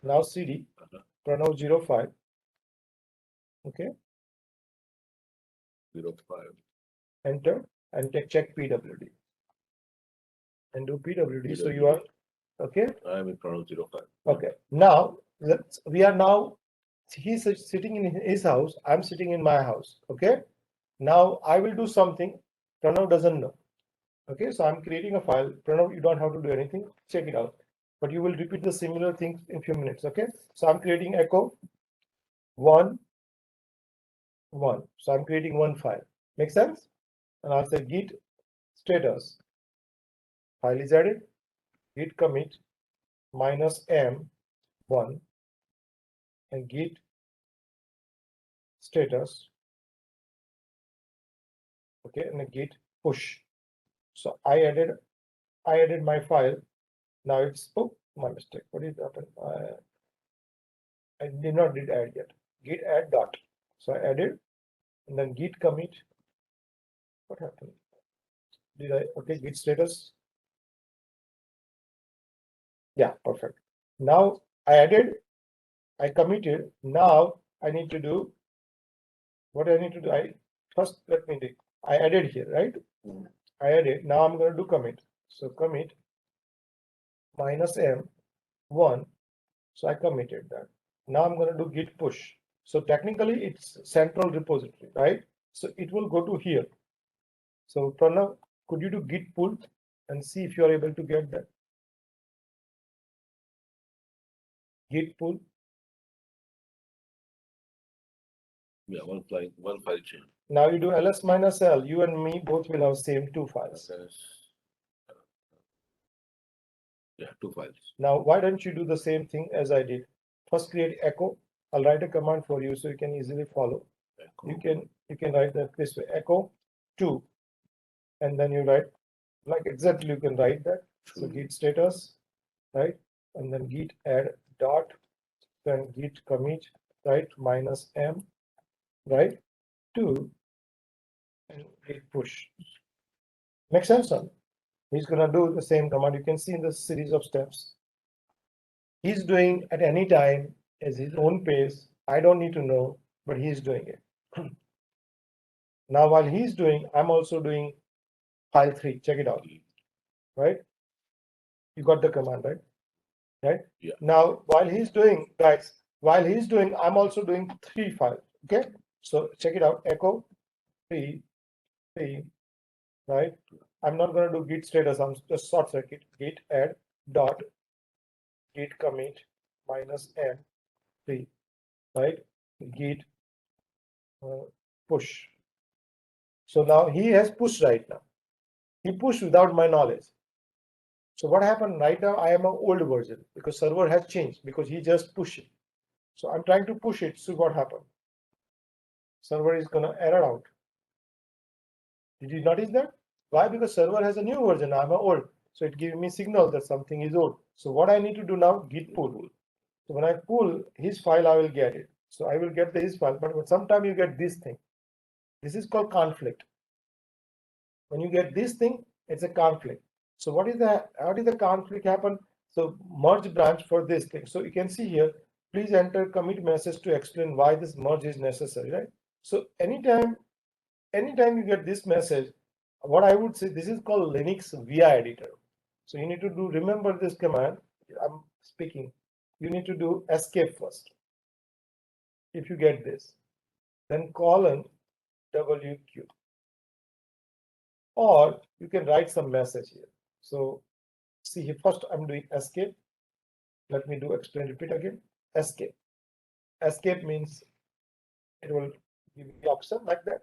Now CD, Pranav 05. Okay, 05. enter and check PWD. And do PWD. So you are okay. I am in front of 05. Okay. Now he's sitting in his house. I'm sitting in my house. Okay. Now I will do something Pranav doesn't know. Okay. So I'm creating a file. Pranav, you don't have to do anything. Check it out. But you will repeat the similar things in few minutes. Okay. So I'm creating echo 1, 1. So I'm creating one file. Make sense? And I'll say git status. File is added. Git commit -m1 and git status. Okay, and a git push. So I added my file. Now it's my mistake. What did happen? I did not add yet. Git add dot. So I added, and then git commit. What happened? Okay, git status. Yeah, perfect. Now I added, I committed. Now I need to do what I need to do. First let me do. I added here, right? I added. Now I'm going to do commit. So commit -m1. So I committed that. Now I'm going to do git push. So technically it's central repository, right? So it will go to here. So Pranav, could you do git pull and see if you are able to get that? Git pull. Yeah, one file change. Now you do ls-l. You and me both will have same 2 files. Yeah, 2 files. Now why don't you do the same thing as I did? First create echo. I'll write a command for you so you can easily follow. Echo. You can write that this way, echo 2, and then you write like exactly you can write that. So git status, right? And then git add dot, then git commit, right? -m, right? 2, and git push. Make sense, son? He's gonna do the same command. You can see in the series of steps. He's doing at any time at his own pace. I don't need to know, but he's doing it. Now, while he's doing, I'm also doing file 3. Check it out. Right? You got the command, right? Right? Yeah. Now, while he's doing, guys, I'm also doing 3 files. Okay. So check it out. Echo 3, right? I'm not going to do git status. I'm just short circuit. Git add dot git commit -m3, right? Git push. So now he has pushed right now. He pushed without my knowledge. So what happened right now? I am an old version because server has changed because he just pushed it. So I'm trying to push it. See what happened. Server is gonna error out. Did you notice that? Why? Because server has a new version, I'm a old. So it gives me signal that something is old. So what I need to do now, git pull. So when I pull his file, I will get it. So I will get his file, but sometimes you get this thing. This is called conflict. When you get this thing, it's a conflict. So what is the, how did the conflict happen? So merge branch for this thing. So you can see here, please enter commit message to explain why this merge is necessary, right? So anytime you get this message, what I would say, this is called Linux VI editor. So you need to do, remember this command, I'm speaking, you need to do escape first. If you get this, then colon WQ. Or you can write some message here. So see here, first I'm doing escape. Let me do explain, repeat again. Escape. Escape means it will give me the option like that.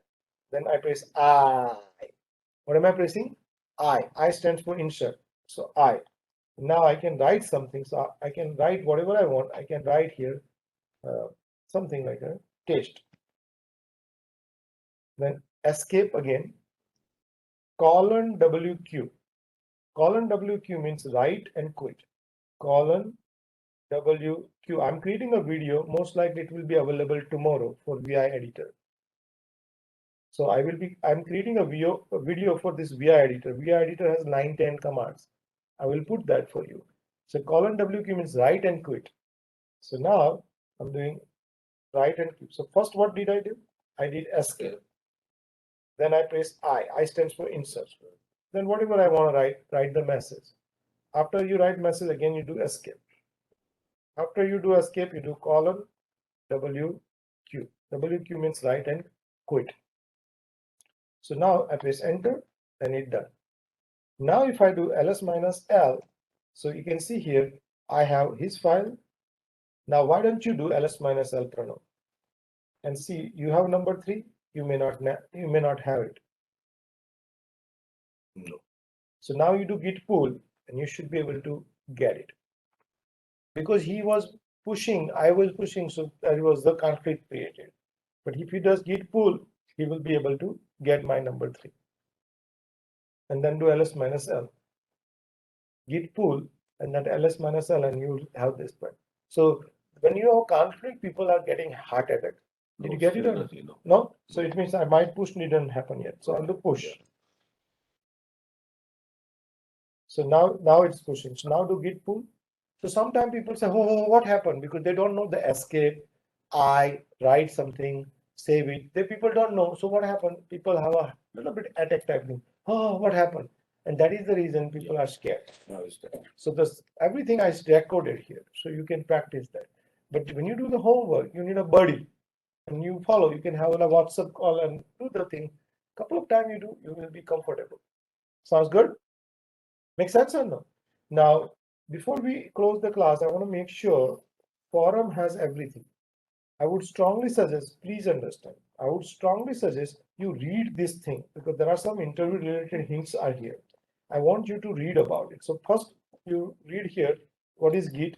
Then I press I. What am I pressing? I. I stands for insert. So I. Now I can write something. So I can write whatever I want. I can write here something like a taste. Then escape again. Colon WQ. Colon WQ means write and quit. Colon WQ. I'm creating a video. Most likely it will be available tomorrow for VI editor. So I'm creating a video for this VI editor. VI editor has 9-10 commands. I will put that for you. So colon WQ means write and quit. So now I'm doing write and quit. So first, what did I do? I did escape. Then I press I. I stands for insert. Then whatever I want to write the message. After you write message, again you do escape. After you do escape, you do colon WQ. WQ means write and quit. So now I press enter, then it's done. Now if I do ls minus L, so you can see here, I have his file. Now why don't you do ls minus L pronoun? And see, you have number 3, you may not have it. No. So now you do git pull and you should be able to get it. Because he was pushing, I was pushing, so that was the conflict created. But if he does git pull, he will be able to get my number 3. And then do ls minus L. Git pull and then ls minus L, and you have this part. So when you have conflict, people are getting heart attack. Did you get it? Or no? So it means I might push didn't happen yet. So I'll do push. So now it's pushing. So now do git pull. So sometimes people say, oh, what happened? Because they don't know the escape. I write something, save it. People don't know. So what happened? People have a little bit attack type thing. Oh, what happened? And that is the reason people are scared. So everything I recorded here. So you can practice that. But when you do the homework, you need a buddy. And you follow. You can have a WhatsApp call and do the thing. Couple of times you do, you will be comfortable. Sounds good? Makes sense or no? Now, before we close the class, I want to make sure forum has everything. I would strongly suggest, please understand, I would strongly suggest you read this thing because there are some interview related hints are here. I want you to read about it. So first you read here, what is Git,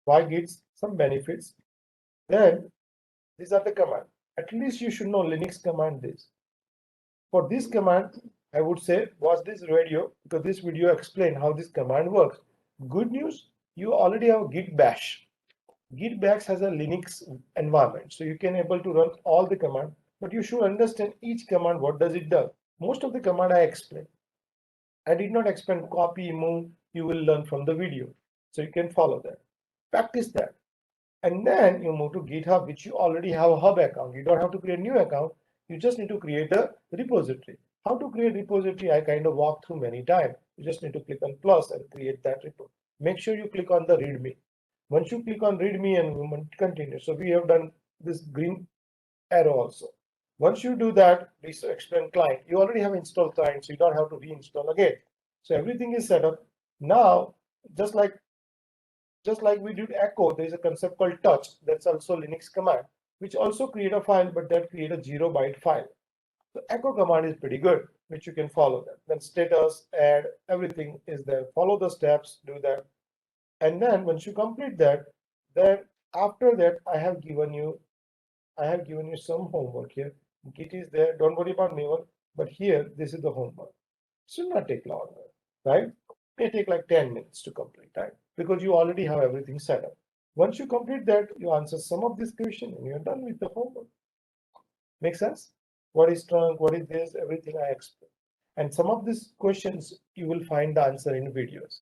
why Git's, some benefits. Then these are the command. At least you should know Linux command this. For this command, I would say watch this video because this video explains how this command works. Good news, you already have Git bash. Git bash has a Linux environment, so you can able to run all the command, but you should understand each command, what does it do. Most of the command I explained. I did not explain copy, move, you will learn from the video. So you can follow that. Practice that. And then you move to GitHub, which you already have a hub account. You don't have to create a new account. You just need to create a repository. How to create repository, I kind of walked through many times. You just need to click on plus and create that repo. Make sure you click on the README. Once you click on README and continue. So we have done this green arrow also. Once you do that, please explain client. You already have installed client, so you don't have to reinstall again. So everything is set up. Now, just like we did echo, there is a concept called touch. That's also Linux command, which also create a file, but that create a 0-byte file. The echo command is pretty good, which you can follow that. Then status, add, everything is there. Follow the steps, do that. And then once you complete that, then after that, I have given you some homework here. Git is there. Don't worry about me. but here, this is the homework. Should not take longer, right? May take like 10 minutes to complete, right? Because you already have everything set up. Once you complete that, you answer some of this question and you're done with the homework. Make sense? What is trunk? What is this? Everything I explained. And some of these questions, you will find the answer in videos.